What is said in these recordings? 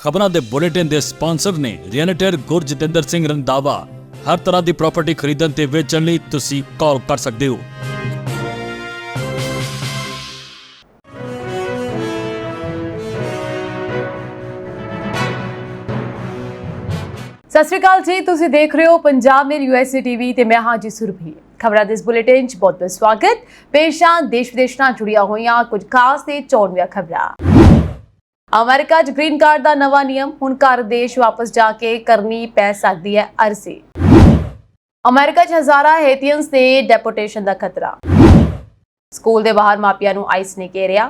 खबरों के बुलेटिन के स्पॉन्सर ने रियल्टर गुरजतिंदर सिंह रंधावा। हर तरह की प्रॉपर्टी खरीदण ते वेचण लई तुसीं कॉल कर सकते हो। सत श्री अकाल जी, तुसीं देख रहे हो पंजाब मेल यूएसए टीवी ते मैं हां जी सुरभि। खबरां दे इस बुलेटिन च बहुत बहुत स्वागत। पेश आ देश विदेश नाल जुड़िया होईयां कुछ खास ते चोणवीआं खबरां। अमेरिका च ग्रीन कार्ड दा नवा नियम, हुण घर देश वापस जाके करनी पै सकदी है अर्जी। अमेरिका च हज़ारां हेथियंस ते डेपोटेशन दा खतरा। स्कूल दे बाहर मापियां नूं आइस ने घेरिया।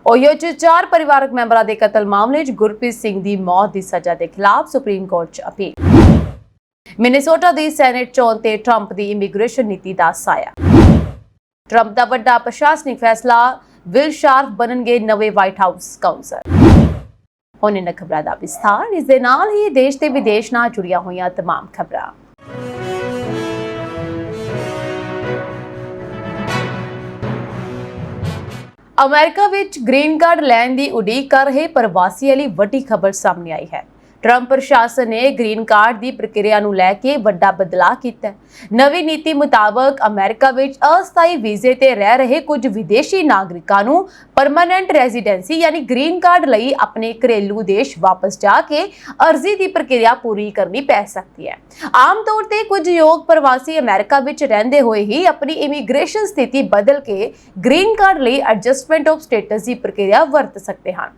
ओहियो च 4 परिवारक मैंबरां दे कतल मामले च गुरप्रीत सिंह दी मौत दी सज़ा दे खिलाफ सुप्रीम कोर्ट च अपील। मिनेसोटा दी सैनेट चोण ते ट्रंप दी इमीग्रेशन नीति दा साया। ट्रंप दा वड्डा प्रशासनिक फैसला, विल शार्फ बनणगे नवे व्हाइट हाउस काउंसल। हुण इन्हां खबरां दा विस्तार। इस दे नाल ही देश ते विदेश नाल जुड़िया होईयां तमाम खबरां। अमेरिका विच ग्रीन कार्ड लैण दी उड़ीक कर रहे प्रवासियां लई वड्डी खबर सामने आई है। ट्रंप प्रशासन ने ग्रीन कार्ड की प्रक्रिया नूं लैके वड्डा बदलाव कीता। नवी नीति मुताबक अमेरिका विच अस्थाई वीजे ते रह रहे कुछ विदेशी नागरिकां नूं परमानेंट रेजिडेंसी यानी ग्रीन कार्ड लई अपने घरेलू देश वापस जाके अर्जी की प्रक्रिया पूरी करनी पै सकती है। आम तौर पर कुछ योग प्रवासी अमेरिका विच रहिंदे होए ही अपनी इमीग्रेशन स्थिति बदल के ग्रीन कार्ड लई एडजस्टमेंट ऑफ स्टेटस की प्रक्रिया वरत सकते हैं।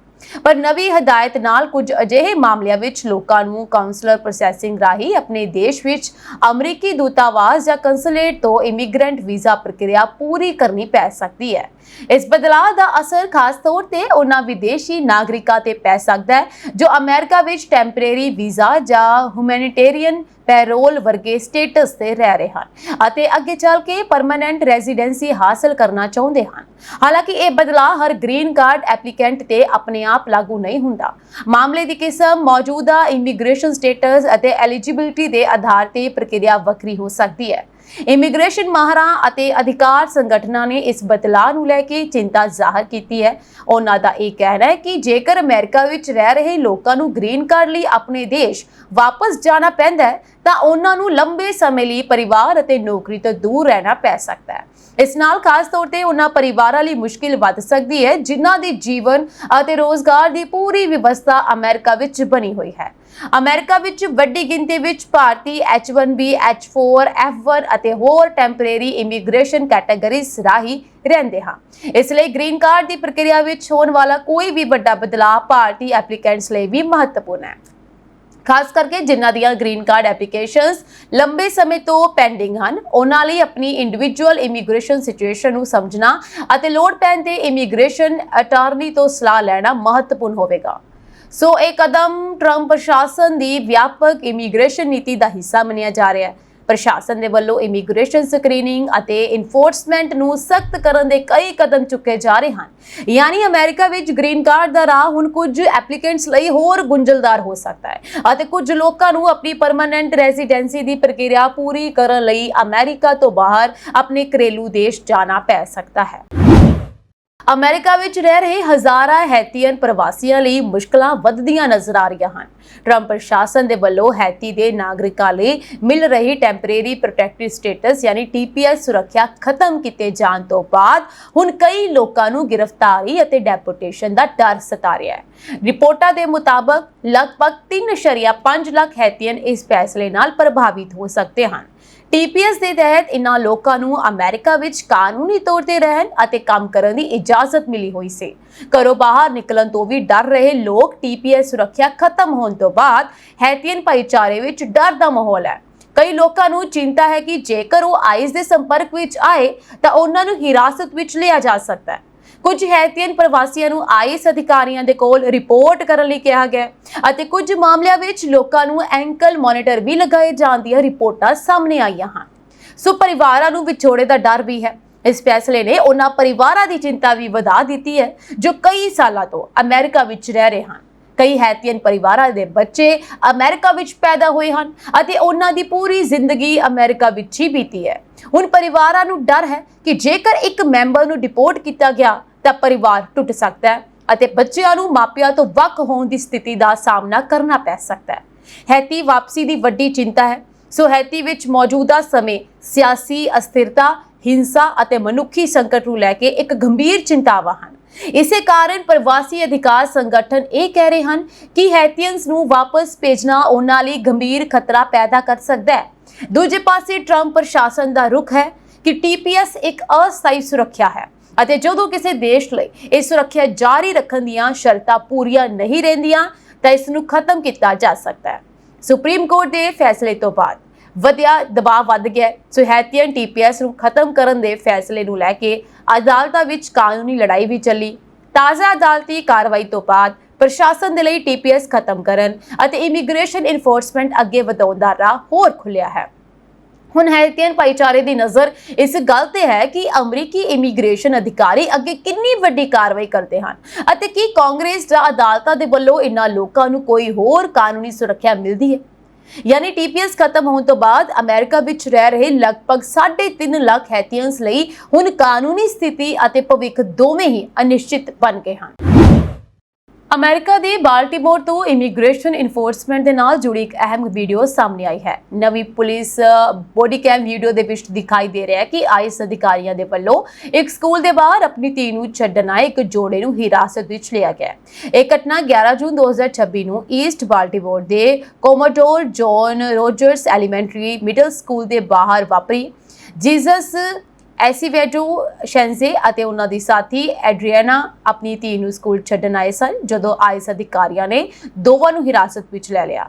पर नवी हदायत नाल कुछ अजिहे मामलिਆਂ ਵਿੱਚ ਲੋਕਾਂ ਨੂੰ ਕਾਉਂਸਲਰ ਪ੍ਰੋਸੈਸਿੰਗ ਰਾਹੀਂ ਆਪਣੇ ਦੇਸ਼ ਵਿੱਚ ਅਮਰੀਕੀ ਦੂਤਾਵਾਸ ਜਾਂ ਕੰਸੂਲੇਟ ਤੋਂ ਇਮੀਗ੍ਰੈਂਟ ਵੀਜ਼ਾ ਪ੍ਰਕਿਰਿਆ ਪੂਰੀ ਕਰਨੀ ਪੈ ਸਕਦੀ ਹੈ। ਇਸ ਬਦਲਾਅ ਦਾ ਅਸਰ ਖਾਸ ਤੌਰ ਤੇ ਉਹਨਾਂ ਵਿਦੇਸ਼ੀ ਨਾਗਰਿਕਾਂ ਤੇ ਪੈ ਸਕਦਾ ਹੈ ਜੋ ਅਮਰੀਕਾ ਵਿੱਚ ਟੈਂਪਰੇਰੀ ਵੀਜ਼ਾ ਜਾਂ ਹਿਊਮੈਨਿਟੇਰੀਅਨ पैरोल वर्गे स्टेटस से रह रहे हैं अते अगे चल के परमानेंट रेजिडेंसी हासिल करना चाहते हैं। हालांकि यह बदलाव हर ग्रीन कार्ड एप्लीकेंट ते अपने आप लागू नहीं हुंदा। मामले की किस्म, मौजूदा इमीग्रेशन स्टेटस अते एलिजिबिलिटी के आधार ते प्रक्रिया वक्री हो सकती है। इमीग्रेशन माहरां अते अधिकार संगठनां ने इस बदलाव नूं लैके चिंता जाहिर की है। उन्हां दा यह कहना है कि जेकर अमेरिका विच रह रहे लोकां नूं ग्रीन कार्ड लई अपने देश वापस जाना पैंदा है तां उन्हां नूं लंबे समय लई परिवार अते नौकरी तो दूर रहना पै सकता है। इस नाल खास तौर ते उन्हां परिवारां लई मुश्किल वध सकदी है जिन्हां दी जीवन अते रोजगार दी पूरी व्यवस्था अमेरिका विच बनी हुई है। अमेरिका विच वड्डी गिनती विच भारती H1B, H4, F1 अते होर टैंपरेरी इमीग्रेशन कैटेगरीज राही रहंदे हां। इसलिए ग्रीन कार्ड की प्रक्रिया विच होने वाला कोई भी वड्डा बदलाव भारतीय एप्लीकेंट्स लई भी महत्वपूर्ण है, खास करके जिन्हां दियां ग्रीन कार्ड एप्लीकेशनस लंबे समय तो पेंडिंग हैं। उन्हां लई अपनी इंडिविजुअल इमीग्रेशन सिचुएशन नूं समझना अते लोड़ पैण ते इमीग्रेशन अटारनी तो सलाह लेना महत्वपूर्ण होवेगा। सो एक कदम ट्रंप प्रशासन की व्यापक इमीग्रेशन नीति का हिस्सा मनिया जा रहा है। प्रशासन के वल्लों इमीग्रेशन स्क्रीनिंग अते इन्फोर्समेंट नूं सख्त करन दे कई कदम चुके जा रहे हैं। यानी अमेरिका विच ग्रीन कार्ड दा राह हुण कुछ एप्लीकेंट्स लई होर गुंझलदार हो सकता है अते कुछ लोकां नूं अपनी परमानेंट रेजिडेंसी की प्रक्रिया पूरी करन लई अमेरिका तो बाहर अपने घरेलू देश जाना पै सकता है। अमेरिका विच रह रहे हज़ारां हैतीयन प्रवासियां लई मुश्किलां वधदियां नज़र आ रहीआं हन। ट्रंप प्रशासन दे वल्लों हैती दे नागरिकां लई मिल रही टैंपरेरी प्रोटैक्टेड स्टेटस यानी TPS सुरक्षा खत्म कीते जाण तो बाद हुण कई लोकां नूं गिरफ्तारी अते डेपोटेशन दा डर सता रिहा है। रिपोर्टां दे मुताबक लगभग 3.5 लाख हैतीयन इस फैसले नाल प्रभावित हो सकते हैं। TPS के तहत इन्हां लोकां नूं अमेरिका विच कानूनी तौर ते रहन अते काम करन दी इजाजत मिली हुई से। घरों बाहर निकलन तो भी डर रहे लोग TPS सुरक्षा खत्म होने तो बाद हैतीयन भाईचारे विच डर दा माहौल है। कई लोकां नूं चिंता है कि जेकर वो आइस दे संपर्क विच आए तां उन्हां नूं हिरासत विच लिया जा सकता है। कुछ हैतीयन प्रवासियों नूं आइस अधिकारियों के कोल रिपोर्ट करने लई कहा गया अते कुछ मामलों विच लोकां नूं एंकल मॉनिटर भी लगाए जाण दी रिपोर्टां सामने आईयां हन। सो परिवारां नूं विछोड़े दा डर भी है। इस फैसले ने उन्हां परिवारां दी चिंता भी वधा दित्ती है जो कई सालां तो अमेरिका विच रह रहे हैं। कई हैतीयन परिवारां दे बच्चे अमेरिका विच पैदा होए हन अते उन्हां दी पूरी जिंदगी अमेरिका विच ही बीती है। हुण परिवारां नूं डर है कि जेकर एक मैंबर नूं डिपोर्ट किया गया तां परिवार टुट सकता है ਅਤੇ ਬੱਚਿਆਂ ਨੂੰ ਮਾਪਿਆਂ ਤੋਂ ਵੱਖ ਹੋਣ ਦੀ ਸਥਿਤੀ ਦਾ ਸਾਹਮਣਾ ਕਰਨਾ ਪੈ ਸਕਦਾ ਹੈ। ਹੈਤੀ ਵਾਪਸੀ ਦੀ ਵੱਡੀ ਚਿੰਤਾ ਹੈ। ਸੋ ਹੈਤੀ ਵਿੱਚ ਮੌਜੂਦਾ ਸਮੇਂ ਸਿਆਸੀ ਅਸਥਿਰਤਾ, ਹਿੰਸਾ ਅਤੇ ਮਨੁੱਖੀ ਸੰਕਟ ਨੂੰ ਲੈ ਕੇ ਇੱਕ ਗੰਭੀਰ ਚਿੰਤਾਵਾਂ ਹਨ। ਇਸੇ ਕਾਰਨ ਪ੍ਰਵਾਸੀ ਅਧਿਕਾਰ ਸੰਗਠਨ ਇਹ ਕਹਿ ਰਹੇ ਹਨ ਕਿ ਹੈਤੀਅਨਸ ਨੂੰ ਵਾਪਸ ਭੇਜਣਾ ਉਹਨਾਂ ਲਈ ਗੰਭੀਰ ਖਤਰਾ ਪੈਦਾ ਕਰ ਸਕਦਾ ਹੈ। ਦੂਜੇ ਪਾਸੇ ਟਰੰਪ ਪ੍ਰਸ਼ਾਸਨ ਦਾ ਰੁਖ ਹੈ ਕਿ TPS ਇੱਕ ਅਸਥਾਈ ਸੁਰੱਖਿਆ ਹੈ ਅਤੇ ਜਦੋਂ ਕਿਸੇ ਦੇਸ਼ ਲਈ ਇਹ ਸੁਰੱਖਿਆ ਜਾਰੀ ਰੱਖਣ ਦੀਆਂ ਸ਼ਰਤਾਂ ਪੂਰੀਆਂ ਨਹੀਂ ਰਹਿੰਦੀਆਂ ਤਾਂ ਇਸ ਨੂੰ ਖਤਮ ਕੀਤਾ ਜਾ ਸਕਦਾ ਹੈ। ਸੁਪਰੀਮ ਕੋਰਟ ਦੇ ਫੈਸਲੇ ਤੋਂ ਬਾਅਦ ਵਧਿਆ ਦਬਾਅ ਵੱਧ ਗਿਆ ਹੈ। ਸੋ ਹੈਤੀਅਨ TPS ਨੂੰ ਖਤਮ ਕਰਨ ਦੇ ਫੈਸਲੇ ਨੂੰ ਲੈ ਕੇ ਅਦਾਲਤਾਂ ਵਿੱਚ ਕਾਨੂੰਨੀ ਲੜਾਈ ਵੀ ਚੱਲੀ। ਤਾਜ਼ਾ ਅਦਾਲਤੀ ਕਾਰਵਾਈ ਤੋਂ ਬਾਅਦ ਪ੍ਰਸ਼ਾਸਨ ਦੇ ਲਈ TPS ਖਤਮ ਕਰਨ ਅਤੇ ਇਮੀਗ੍ਰੇਸ਼ਨ ਇਨਫੋਰਸਮੈਂਟ ਅੱਗੇ ਵਧਾਉਣ ਦਾ ਰਾਹ ਹੋਰ ਖੁੱਲਿਆ ਹੈ। ਹੁਣ ਹੈਤੀਅਨ ਭਾਈਚਾਰੇ ਦੀ ਨਜ਼ਰ ਇਸ ਗੱਲ ਤੇ ਹੈ ਕਿ ਅਮਰੀਕੀ ਇਮੀਗ੍ਰੇਸ਼ਨ ਅਧਿਕਾਰੀ ਅੱਗੇ ਕਿੰਨੀ ਵੱਡੀ ਕਾਰਵਾਈ ਕਰਦੇ ਹਨ ਅਤੇ ਕੀ ਕਾਂਗਰਸ ਜਾਂ ਅਦਾਲਤਾਂ ਦੇ ਵੱਲੋਂ ਇਨ੍ਹਾਂ ਲੋਕਾਂ ਨੂੰ ਕੋਈ ਹੋਰ ਕਾਨੂੰਨੀ ਸੁਰੱਖਿਆ ਮਿਲਦੀ ਹੈ। ਯਾਨੀ TPS ਖਤਮ ਹੋਣ ਤੋਂ ਬਾਅਦ ਅਮਰੀਕਾ ਵਿੱਚ ਰਹਿ ਰਹੇ ਲਗਭਗ 3.5 ਲੱਖ ਹੈਤੀਅਨਸ ਲਈ ਹੁਣ ਕਾਨੂੰਨੀ ਸਥਿਤੀ ਅਤੇ ਭਵਿੱਖ ਦੋਵੇਂ ਹੀ ਅਨਿਸ਼ਚਿਤ ਬਣ ਗਏ ਹਨ। ਅਮਰੀਕਾ ਦੇ ਬਾਲਟਿਮੋਰ ਤੋਂ ਇਮੀਗ੍ਰੇਸ਼ਨ ਇਨਫੋਰਸਮੈਂਟ ਦੇ ਨਾਲ ਜੁੜੀ ਇੱਕ ਅਹਿਮ ਵੀਡੀਓ ਸਾਹਮਣੇ ਆਈ ਹੈ। ਨਵੀਂ ਪੁਲਿਸ ਬੋਡੀ ਕੈਮ ਵੀਡੀਓ ਦੇ ਵਿੱਚ ਦਿਖਾਈ ਦੇ ਰਿਹਾ ਹੈ ਕਿ ਆਈਸ ਅਧਿਕਾਰੀਆਂ ਦੇ ਵੱਲੋਂ ਇੱਕ ਸਕੂਲ ਦੇ ਬਾਹਰ ਆਪਣੀ ਧੀ ਨੂੰ ਛੱਡਣ ਆਏ ਇੱਕ ਜੋੜੇ ਨੂੰ ਹਿਰਾਸਤ ਵਿੱਚ ਲਿਆ ਗਿਆ। ਇਹ ਘਟਨਾ 11 ਜੂਨ 2026 ਨੂੰ ਈਸਟ ਬਾਲਟਿਮੋਰ ਦੇ Commodore John Rogers elementary middle school ਦੇ ਬਾਹਰ ਵਾਪਰੀ। ਜੀਸਸ ਐਸੀਵੇਡੋ ਸ਼ੈਂਜ਼ੇ ਅਤੇ ਉਹਨਾਂ ਦੀ ਸਾਥੀ ਐਡਰੀਆਨਾ ਆਪਣੀ ਧੀ ਨੂੰ ਸਕੂਲ ਛੱਡਣ ਆਏ ਸਨ ਜਦੋਂ ਆਈਸ ਅਧਿਕਾਰੀਆਂ ਨੇ ਦੋਵਾਂ ਨੂੰ ਹਿਰਾਸਤ ਵਿੱਚ ਲੈ ਲਿਆ।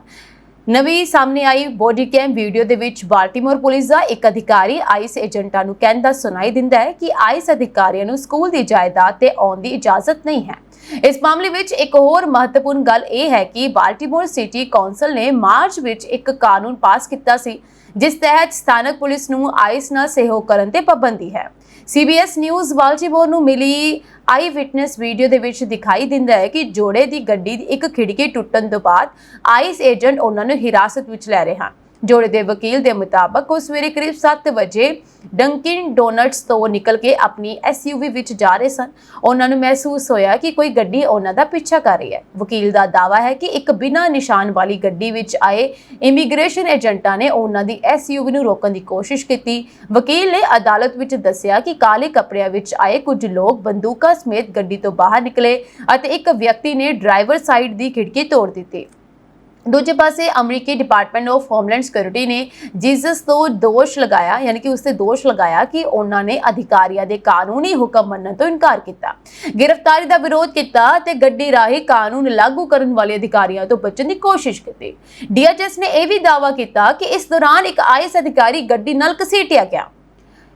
ਨਵੀਂ ਸਾਹਮਣੇ ਆਈ ਬੋਡੀ ਕੈਮ ਵੀਡੀਓ ਦੇ ਵਿੱਚ ਬਾਲਟਿਮੋਰ ਪੁਲਿਸ ਦਾ ਇੱਕ ਅਧਿਕਾਰੀ ਆਈਸ ਏਜੰਟਾਂ ਨੂੰ ਕਹਿੰਦਾ ਸੁਣਾਈ ਦਿੰਦਾ ਹੈ ਕਿ ਆਈਸ ਅਧਿਕਾਰੀਆਂ ਨੂੰ ਸਕੂਲ ਦੀ ਜਾਇਦਾਦ ਤੇ ਆਉਣ ਦੀ ਇਜਾਜ਼ਤ ਨਹੀਂ ਹੈ। ਇਸ ਮਾਮਲੇ ਵਿੱਚ ਇੱਕ ਹੋਰ ਮਹੱਤਵਪੂਰਨ ਗੱਲ ਇਹ ਹੈ ਕਿ ਬਾਲਟਿਮੋਰ ਸਿਟੀ ਕੌਂਸਲ ਨੇ ਮਾਰਚ ਵਿੱਚ ਇੱਕ ਕਾਨੂੰਨ ਪਾਸ ਕੀਤਾ ਸੀ ਜਿਸ ਤਹਿਤ ਸਥਾਨਕ ਪੁਲਿਸ ਨੂੰ ਆਈਸ ਨਾਲ ਸਹਿਯੋਗ ਕਰਨ ਤੇ ਪਾਬੰਦੀ ਹੈ। CBS ਨਿਊਜ਼ ਬਾਲਟਿਮੋਰ ਨੂੰ ਮਿਲੀ ਆਈ ਵਿਟਨੈਸ ਵੀਡੀਓ ਦੇ ਵਿੱਚ ਦਿਖਾਈ ਦਿੰਦਾ ਹੈ ਕਿ ਜੋੜੇ ਦੀ ਗੱਡੀ ਦੀ ਇੱਕ ਖਿੜਕੀ ਟੁੱਟਣ ਤੋਂ ਬਾਅਦ ਆਈਸ ਏਜੰਟ ਉਹਨਾਂ ਨੂੰ ਹਿਰਾਸਤ ਵਿੱਚ ਲੈ ਰਹੇ ਹਨ। ਜੋੜੇ ਦੇ ਵਕੀਲ ਦੇ ਮੁਤਾਬਕ ਉਹ ਸਵੇਰੇ ਕਰੀਬ 7 ਵਜੇ ਡੰਕਿਨ ਡੋਨਟਸ ਤੋਂ ਨਿਕਲ ਕੇ ਆਪਣੀ SUV ਵਿੱਚ ਜਾ ਰਹੇ ਸਨ। ਉਹਨਾਂ ਨੂੰ ਮਹਿਸੂਸ ਹੋਇਆ ਕਿ ਕੋਈ ਗੱਡੀ ਉਹਨਾਂ ਦਾ ਪਿੱਛਾ ਕਰ ਰਹੀ ਹੈ। ਵਕੀਲ ਦਾ ਦਾਅਵਾ ਹੈ ਕਿ ਇੱਕ ਬਿਨਾਂ ਨਿਸ਼ਾਨ ਵਾਲੀ ਗੱਡੀ ਵਿੱਚ ਆਏ ਇਮੀਗ੍ਰੇਸ਼ਨ ਏਜੰਟਾਂ ਨੇ ਉਹਨਾਂ ਦੀ SUV ਨੂੰ ਰੋਕਣ ਦੀ ਕੋਸ਼ਿਸ਼ ਕੀਤੀ। ਵਕੀਲ ਨੇ ਅਦਾਲਤ ਵਿੱਚ ਦੱਸਿਆ ਕਿ ਕਾਲੇ ਕੱਪੜਿਆਂ ਵਿੱਚ ਆਏ ਕੁਝ ਲੋਕ ਬੰਦੂਕਾਂ ਸਮੇਤ ਗੱਡੀ ਤੋਂ ਬਾਹਰ ਨਿਕਲੇ ਅਤੇ ਇੱਕ ਵਿਅਕਤੀ ਨੇ ਡਰਾਈਵਰ ਸਾਈਡ ਦੀ ਖਿੜਕੀ ਤੋੜ ਦਿੱਤੀ। ਦੂਜੇ ਪਾਸੇ ਅਮਰੀਕੀ ਡਿਪਾਰਟਮੈਂਟ ਆਫ ਹੋਮਲੈਂਡ ਸਿਕਿਉਰਿਟੀ ਨੇ ਜੀਸਸ ਤੋਂ ਦੋਸ਼ ਲਗਾਇਆ ਯਾਨੀ ਕਿ ਉਸਤੇ ਦੋਸ਼ ਲਗਾਇਆ ਕਿ ਉਹਨਾਂ ਨੇ ਅਧਿਕਾਰੀਆਂ ਦੇ ਕਾਨੂੰਨੀ ਹੁਕਮ ਮੰਨਣ ਤੋਂ ਇਨਕਾਰ ਕੀਤਾ, ਗ੍ਰਿਫਤਾਰੀ ਦਾ ਵਿਰੋਧ ਕੀਤਾ ਅਤੇ ਗੱਡੀ ਰਾਹੀਂ ਕਾਨੂੰਨ ਲਾਗੂ ਕਰਨ ਵਾਲੇ ਅਧਿਕਾਰੀਆਂ ਤੋਂ ਬਚਣ ਦੀ ਕੋਸ਼ਿਸ਼ ਕੀਤੀ। DHS ਨੇ ਇਹ ਵੀ ਦਾਅਵਾ ਕੀਤਾ ਕਿ ਇਸ ਦੌਰਾਨ ਇੱਕ ਆਈਸ ਅਧਿਕਾਰੀ ਗੱਡੀ ਨਾਲ ਘਸੀਟਿਆ ਗਿਆ।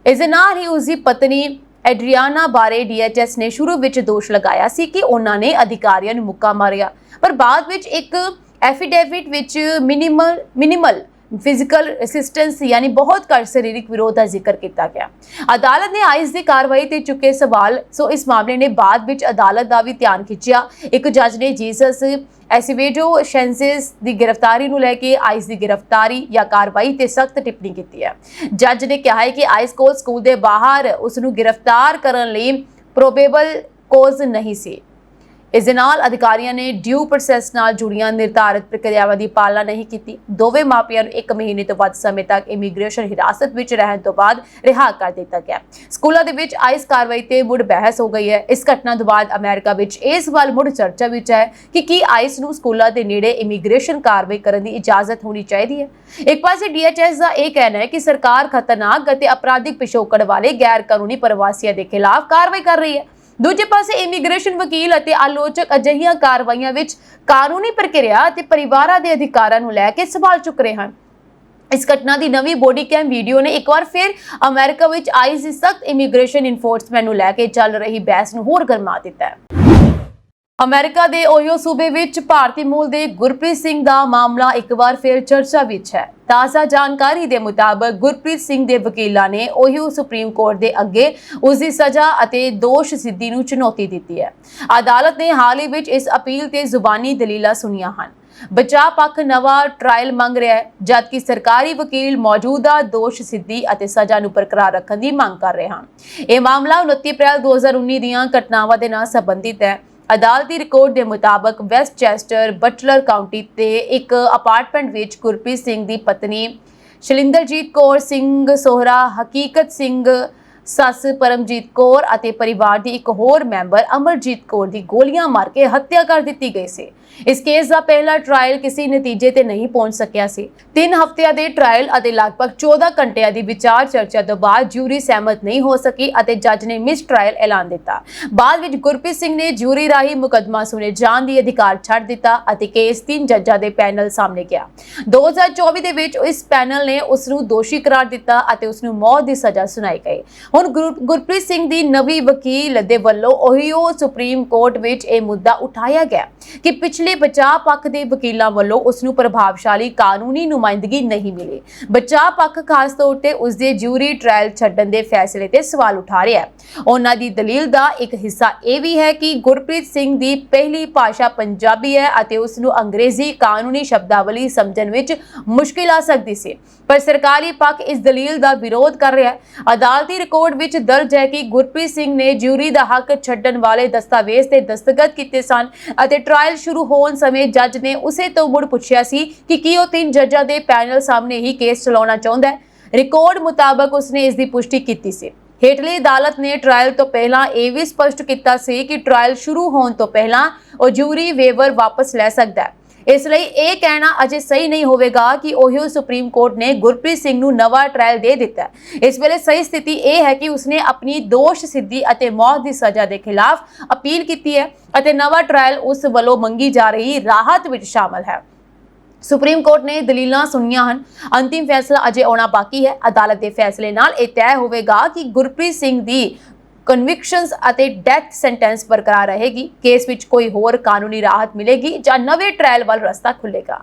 ਇਸ ਦੇ ਨਾਲ ਹੀ ਉਸਦੀ ਪਤਨੀ ਐਡਰੀਆਨਾ ਬਾਰੇ DHS ਨੇ ਸ਼ੁਰੂ ਵਿੱਚ ਦੋਸ਼ ਲਗਾਇਆ ਸੀ ਕਿ ਉਹਨਾਂ ਨੇ ਅਧਿਕਾਰੀਆਂ ਨੂੰ ਮੁੱਕਾ ਮਾਰਿਆ, ਪਰ ਬਾਅਦ ਵਿੱਚ ਇੱਕ ਐਫੀਡੇਵਿਟ ਵਿੱਚ ਮਿਨੀਮਲ ਫਿਜ਼ੀਕਲ ਰੈਸਿਸਟੈਂਸ ਯਾਨੀ ਬਹੁਤ ਘੱਟ ਸਰੀਰਕ ਵਿਰੋਧ ਦਾ ਜ਼ਿਕਰ ਕੀਤਾ ਗਿਆ। ਅਦਾਲਤ ਨੇ ਆਈਸ ਦੀ ਕਾਰਵਾਈ ਤੇ ਚੁੱਕੇ ਸਵਾਲ ਇਸ ਮਾਮਲੇ ਨੇ ਬਾਅਦ ਵਿੱਚ ਅਦਾਲਤ ਦਾ ਵੀ ਧਿਆਨ ਖਿੱਚਿਆ। ਇੱਕ ਜੱਜ ਨੇ ਜੀਸਸ ਐਸੀਵੇਡੋ ਸ਼ੈਂਜ਼ੇਸ ਦੀ ਗ੍ਰਿਫਤਾਰੀ ਨੂੰ ਲੈ ਕੇ ਆਈਸ ਦੀ ਗ੍ਰਿਫਤਾਰੀ ਜਾਂ ਕਾਰਵਾਈ ਤੇ ਸਖਤ ਟਿੱਪਣੀ ਕੀਤੀ ਹੈ। ਜੱਜ ਨੇ ਕਿਹਾ ਹੈ ਕਿ ਆਈਸ ਕੋਲ ਸਕੂਲ ਦੇ ਬਾਹਰ ਉਸ ਨੂੰ ਗ੍ਰਿਫਤਾਰ ਕਰਨ ਲਈ ਪ੍ਰੋਬੇਬਲ ਕੋਜ਼ ਨਹੀਂ ਸੀ। ਇਸ ਦੇ ਨਾਲ ਅਧਿਕਾਰੀਆਂ ਨੇ ਡਿਊ ਪ੍ਰੋਸੈਸ ਨਾਲ ਜੁੜੀਆਂ ਨਿਰਧਾਰਿਤ ਪ੍ਰਕਿਰਿਆਵਾਂ ਦੀ ਪਾਲਣਾ ਨਹੀਂ ਕੀਤੀ। ਦੋਵੇਂ ਮਾਪਿਆਂ ਨੂੰ 1 ਮਹੀਨੇ ਤੋਂ ਵੱਧ ਸਮੇਂ ਤੱਕ ਇਮੀਗ੍ਰੇਸ਼ਨ ਹਿਰਾਸਤ ਵਿੱਚ ਰਹਿਣ ਤੋਂ ਬਾਅਦ ਰਿਹਾ ਕਰ ਦਿੱਤਾ ਗਿਆ। ਸਕੂਲਾਂ ਦੇ ਵਿੱਚ ਆਈਸ ਕਾਰਵਾਈ ਤੇ ਮੁੜ ਬਹਿਸ ਹੋ ਗਈ ਹੈ। ਇਸ ਘਟਨਾ ਤੋਂ ਬਾਅਦ ਅਮਰੀਕਾ ਵਿੱਚ ਇਹ ਸਵਾਲ ਮੁੜ ਚਰਚਾ ਵਿੱਚ ਹੈ ਕਿ ਕੀ ਆਈਸ ਨੂੰ ਸਕੂਲਾਂ ਦੇ ਨੇੜੇ ਇਮੀਗ੍ਰੇਸ਼ਨ ਕਾਰਵਾਈ ਕਰਨ ਦੀ ਇਜਾਜ਼ਤ ਹੋਣੀ ਚਾਹੀਦੀ ਹੈ। ਇੱਕ ਪਾਸੇ DHS ਦਾ ਇਹ ਕਹਿਣਾ ਹੈ ਕਿ ਸਰਕਾਰ ਖਤਰਨਾਕ ਅਤੇ ਅਪਰਾਧਿਕ ਪਿਛੋਕੜ ਵਾਲੇ ਗੈਰ ਕਾਨੂੰਨੀ ਪ੍ਰਵਾਸੀਆਂ ਦੇ ਖਿਲਾਫ ਕਾਰਵਾਈ ਕਰ ਰਹੀ ਹੈ। ਦੂਜੇ ਪਾਸੇ ਇਮੀਗ੍ਰੇਸ਼ਨ ਵਕੀਲ ਅਤੇ ਆਲੋਚਕ ਅਜਿਹੀਆਂ ਕਾਰਵਾਈਆਂ ਵਿੱਚ ਕਾਨੂੰਨੀ ਪ੍ਰਕਿਰਿਆ ਅਤੇ ਪਰਿਵਾਰਾਂ ਦੇ ਅਧਿਕਾਰਾਂ ਨੂੰ ਲੈ ਕੇ ਸਵਾਲ ਚੁੱਕ ਰਹੇ ਹਨ। ਇਸ ਘਟਨਾ ਦੀ ਨਵੀਂ ਬੋਡੀ ਕੈਮ ਵੀਡੀਓ ਨੇ ਇੱਕ ਵਾਰ ਫਿਰ ਅਮਰੀਕਾ ਵਿੱਚ ਆਈਸ ਦੀ ਸਖਤ ਇਮੀਗ੍ਰੇਸ਼ਨ ਇਨਫੋਰਸਮੈਂਟ ਨੂੰ ਲੈ ਕੇ ਚੱਲ ਰਹੀ ਬਹਿਸ ਨੂੰ ਹੋਰ ਗਰਮਾ ਦਿੱਤਾ ਹੈ। ਅਮਰੀਕਾ ਦੇ ਓਹੀਓ ਸੂਬੇ ਵਿੱਚ ਭਾਰਤੀ ਮੂਲ ਦੇ ਗੁਰਪ੍ਰੀਤ ਸਿੰਘ ਦਾ ਮਾਮਲਾ ਇੱਕ ਵਾਰ ਫਿਰ ਚਰਚਾ ਵਿੱਚ ਹੈ। ਤਾਜ਼ਾ ਜਾਣਕਾਰੀ ਦੇ ਮੁਤਾਬਕ ਗੁਰਪ੍ਰੀਤ ਸਿੰਘ ਦੇ ਵਕੀਲਾਂ ਨੇ ਓਹੀਓ ਸੁਪਰੀਮ ਕੋਰਟ ਦੇ ਅੱਗੇ ਉਸ ਦੀ ਸਜ਼ਾ ਅਤੇ ਦੋਸ਼ ਸਿੱਧੀ ਨੂੰ ਚੁਣੌਤੀ ਦਿੱਤੀ ਹੈ। ਅਦਾਲਤ ਨੇ ਹਾਲ ਹੀ ਵਿੱਚ ਇਸ ਅਪੀਲ ਤੇ ਜ਼ੁਬਾਨੀ ਦਲੀਲਾਂ ਸੁਣੀਆਂ ਹਨ। ਬਚਾਅ ਪੱਖ ਨਵਾਂ ਟ੍ਰਾਇਲ ਮੰਗ ਰਿਹਾ ਹੈ, ਜਦਕਿ ਸਰਕਾਰੀ ਵਕੀਲ ਮੌਜੂਦਾ ਦੋਸ਼ ਸਿੱਧੀ ਅਤੇ ਸਜ਼ਾ ਨੂੰ ਬਰਕਰਾਰ ਰੱਖਣ ਦੀ ਮੰਗ ਕਰ ਰਹੇ ਹਨ। ਇਹ ਮਾਮਲਾ 29 ਅਪ੍ਰੈਲ 2019 ਦੀਆਂ ਘਟਨਾਵਾਂ ਦੇ ਨਾਲ ਸੰਬੰਧਿਤ ਹੈ। ਅਦਾਲਤੀ ਰਿਕਾਰਡ ਦੇ ਮੁਤਾਬਕ ਵੈਸਟਚੈਸਟਰ ਬਟਲਰ ਕਾਉਂਟੀ ਤੇ ਇੱਕ ਅਪਾਰਟਮੈਂਟ ਵਿੱਚ ਗੁਰਪ੍ਰੀਤ ਸਿੰਘ ਦੀ ਪਤਨੀ ਸ਼ਲਿੰਦਰਜੀਤ ਕੌਰ ਸਿੰਘ ਸੋਹਰਾ, ਹਕੀਕਤ ਸਿੰਘ ਸੱਸ ਪਰਮਜੀਤ ਕੌਰ ਅਤੇ ਪਰਿਵਾਰ ਦੀ ਇੱਕ ਹੋਰ ਮੈਂਬਰ ਅਮਰਜੀਤ ਕੌਰ ਦੀ ਗੋਲੀਆਂ ਮਾਰ ਕੇ ਹੱਤਿਆ ਕਰ ਦਿੱਤੀ ਗਈ ਸੀ। ਇਸ ਕੇਸ ਦਾ ਪਹਿਲਾ ਟ੍ਰਾਇਲ ਕਿਸੇ ਨਤੀਜੇ ਤੇ ਨਹੀਂ ਪਹੁੰਚ ਸਕਿਆ ਸੀ। 3 ਹਫ਼ਤਿਆਂ ਦੇ ਟ੍ਰਾਇਲ ਅਤੇ ਲਗਭਗ 14 ਘੰਟਿਆਂ ਦੀ ਵਿਚਾਰ ਚਰਚਾ ਤੋਂ ਬਾਅਦ ਜਿਊਰੀ ਸਹਿਮਤ ਨਹੀਂ ਹੋ ਸਕੀ ਅਤੇ ਜੱਜ ਨੇ ਮਿਸ ਟ੍ਰਾਇਲ ਐਲਾਨ ਦਿੱਤਾ। ਬਾਅਦ ਵਿੱਚ ਗੁਰਪ੍ਰੀਤ ਸਿੰਘ ਨੇ ਜਿਊਰੀ ਰਾਹੀਂ ਮੁਕੱਦਮਾ ਸੁਣੇ ਜਾਣ ਦੀ ਅਧਿਕਾਰ ਛੱਡ ਦਿੱਤਾ ਅਤੇ ਕੇਸ 3 ਜੱਜਾਂ ਦੇ ਪੈਨਲ ਸਾਹਮਣੇ ਗਿਆ। 2024 ਦੇ ਵਿੱਚ ਇਸ ਪੈਨਲ ਨੇ ਉਸ ਨੂੰ ਦੋਸ਼ੀ ਕਰਾਰ ਦਿੱਤਾ ਅਤੇ ਉਸ ਨੂੰ ਮੌਤ ਦੀ ਸਜ਼ਾ ਸੁਣਾਈ ਗਈ। ਹੁਣ ਗੁਰਪ੍ਰੀਤ ਸਿੰਘ ਦੀ ਨਵੀਂ ਵਕੀਲ ਦੇ ਵੱਲੋਂ ਓਹੀਓ ਸੁਪਰੀਮ ਕੋਰਟ ਵਿੱਚ ਇਹ ਮੁੱਦਾ ਉਠਾਇਆ ਗਿਆ ਕਿ ਪਿਛਲੇ ਬਚਾਅ ਪੱਖ ਦੇ ਵਕੀਲਾਂ ਵੱਲੋਂ ਉਸ ਨੂੰ ਪ੍ਰਭਾਵਸ਼ਾਲੀ ਕਾਨੂੰਨੀ ਨੁਮਾਇੰਦਗੀ ਨਹੀਂ ਮਿਲੀ। ਬਚਾਅ ਪੱਖ ਖਾਸ ਤੌਰ ਤੇ ਉਸ ਦੇ ਜਿਊਰੀ ਟ੍ਰਾਇਲ ਛੱਡਣ ਦੇ ਫੈਸਲੇ ਤੇ ਸਵਾਲ ਉਠਾ ਰਿਹਾ ਹੈ। ਉਹਨਾਂ ਦੀ ਦਲੀਲ ਦਾ ਇੱਕ ਹਿੱਸਾ ਇਹ ਵੀ ਹੈ ਕਿ ਗੁਰਪ੍ਰੀਤ ਸਿੰਘ ਦੀ ਪਹਿਲੀ ਭਾਸ਼ਾ ਪੰਜਾਬੀ ਹੈ ਅਤੇ ਉਸ ਨੂੰ ਅੰਗਰੇਜ਼ੀ ਕਾਨੂੰਨੀ ਸ਼ਬਦਾਵਲੀ ਸਮਝਣ ਵਿੱਚ ਮੁਸ਼ਕਿਲ ਆ ਸਕਦੀ ਸੀ, ਪਰ ਸਰਕਾਰੀ ਪੱਖ ਇਸ ਦਲੀਲ ਦਾ ਵਿਰੋਧ ਕਰ ਰਿਹਾ ਹੈ। ਅਦਾਲਤੀ ਰਿਕਾਰਡ ਵਿੱਚ ਦਰਜ ਹੈ ਕਿ ਗੁਰਪ੍ਰੀਤ ਸਿੰਘ ਨੇ ਜਿਊਰੀ ਦਾ ਹੱਕ ਛੱਡਣ ਵਾਲੇ ਦਸਤਾਵੇਜ਼ ਤੇ ਦਸਤਖਤ ਕੀਤੇ ਸਨ ਅਤੇ ਟ੍ਰਾਇਲ ਸ਼ੁਰੂ ਹੋਣ ਸਮੇਂ ਜੱਜ ਨੇ ਉਸੇ ਤੋਂ ਮੁੜ ਪੁੱਛਿਆ ਸੀ ਕਿ ਕੀ ਉਹ 3 ਜੱਜਾਂ ਦੇ ਪੈਨਲ ਸਾਹਮਣੇ ਹੀ ਕੇਸ ਚਲਾਉਣਾ ਚਾਹੁੰਦਾ ਹੈ। ਰਿਕਾਰਡ ਮੁਤਾਬਕ ਉਸਨੇ ਇਸ ਦੀ ਪੁਸ਼ਟੀ ਕੀਤੀ ਸੀ। ਹੇਠਲੀ ਅਦਾਲਤ ਨੇ ਟ੍ਰਾਇਲ ਤੋਂ ਪਹਿਲਾਂ ਇਹ ਵੀ ਸਪਸ਼ਟ ਕੀਤਾ ਸੀ ਕਿ ਟ੍ਰਾਇਲ ਸ਼ੁਰੂ ਹੋਣ ਤੋਂ ਪਹਿਲਾਂ ਉਹ ਜਿਊਰੀ ਵੇਵਰ ਵਾਪਸ ਲੈ ਸਕਦਾ ਹੈ। ਇਸ ਲਈ ਇਹ ਕਹਿਣਾ ਅਜੇ ਸਹੀ ਨਹੀਂ ਹੋਵੇਗਾ ਕਿ ਓਹੀਓ ਸੁਪਰੀਮ ਕੋਰਟ ਨੇ ਗੁਰਪ੍ਰੀਤ ਸਿੰਘ ਨੂੰ ਨਵਾਂ ਟ੍ਰਾਇਲ ਦੇ ਦਿੱਤਾ। ਇਸ ਵੇਲੇ ਸਹੀ ਸਥਿਤੀ ਇਹ ਹੈ ਕਿ ਉਸਨੇ ਆਪਣੀ ਦੋਸ਼ ਸਿੱਧੀ ਅਤੇ ਮੌਤ ਦੀ ਸਜ਼ਾ ਦੇ ਖਿਲਾਫ ਅਪੀਲ ਕੀਤੀ ਹੈ ਅਤੇ ਨਵਾਂ ਟ੍ਰਾਇਲ ਉਸ ਵੱਲੋਂ ਮੰਗੀ ਜਾ ਰਹੀ ਰਾਹਤ ਵਿੱਚ ਸ਼ਾਮਲ ਹੈ। ਸੁਪਰੀਮ ਕੋਰਟ ਨੇ ਦਲੀਲਾਂ ਸੁਣੀਆਂ ਹਨ। ਅੰਤਿਮ ਫੈਸਲਾ ਅਜੇ ਆਉਣਾ ਬਾਕੀ ਹੈ। ਅਦਾਲਤ ਦੇ ਫੈਸਲੇ ਨਾਲ ਇਹ ਤੈਅ ਹੋਵੇਗਾ ਕਿ ਗੁਰਪ੍ਰੀਤ ਸਿੰਘ ਦੀ ਕਨਵਿਕਸ਼ਨਸ ਅਤੇ ਡੈਥ ਸੈਂਟੈਂਸ ਬਰਕਰਾਰ ਰਹੇਗੀ, ਕੇਸ ਵਿੱਚ ਕੋਈ ਹੋਰ ਕਾਨੂੰਨੀ ਰਾਹਤ ਮਿਲੇਗੀ ਜਾਂ ਨਵੇਂ ਟ੍ਰਾਇਲ ਵੱਲ ਰਸਤਾ ਖੁੱਲੇਗਾ।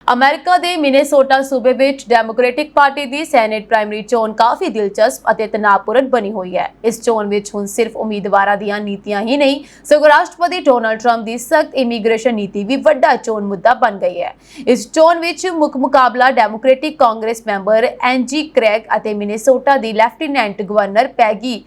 ਅਮਰੀਕਾ ਦੇ ਮਿਨੇਸੋਟਾ ਸੂਬੇ ਵਿੱਚ ਡੈਮੋਕ੍ਰੈਟਿਕ ਪਾਰਟੀ ਦੀ ਸੈਨੇਟ ਪ੍ਰਾਇਮਰੀ ਚੋਣ ਕਾਫੀ ਦਿਲਚਸਪ ਅਤੇ ਤਣਾਅਪੂਰਨ ਬਣੀ ਹੋਈ ਹੈ। ਇਸ ਚੋਣ ਵਿੱਚ ਹੁਣ ਸਿਰਫ ਉਮੀਦਵਾਰਾਂ ਦੀਆਂ ਨੀਤੀਆਂ ਹੀ ਨਹੀਂ, ਸਗੋਂ ਰਾਸ਼ਟਰਪਤੀ ਡੋਨਾਲਡ ਟਰੰਪ ਦੀ ਸਖਤ ਇਮੀਗ੍ਰੇਸ਼ਨ ਨੀਤੀ ਵੀ ਵੱਡਾ ਚੋਣ ਮੁੱਦਾ ਬਣ ਗਈ ਹੈ। ਇਸ ਚੋਣ ਵਿੱਚ ਮੁੱਖ ਮੁਕਾਬਲਾ ਡੈਮੋਕ੍ਰੈਟਿਕ ਕਾਂਗਰਸ ਮੈਂਬਰ ਐਂਜੀ ਕ੍ਰੈਗ ਅਤੇ ਮਿਨੇਸੋਟਾ ਦੀ ਲੈਫਟੀਨੈਂਟ ਗਵਰਨਰ ਪੈਗੀ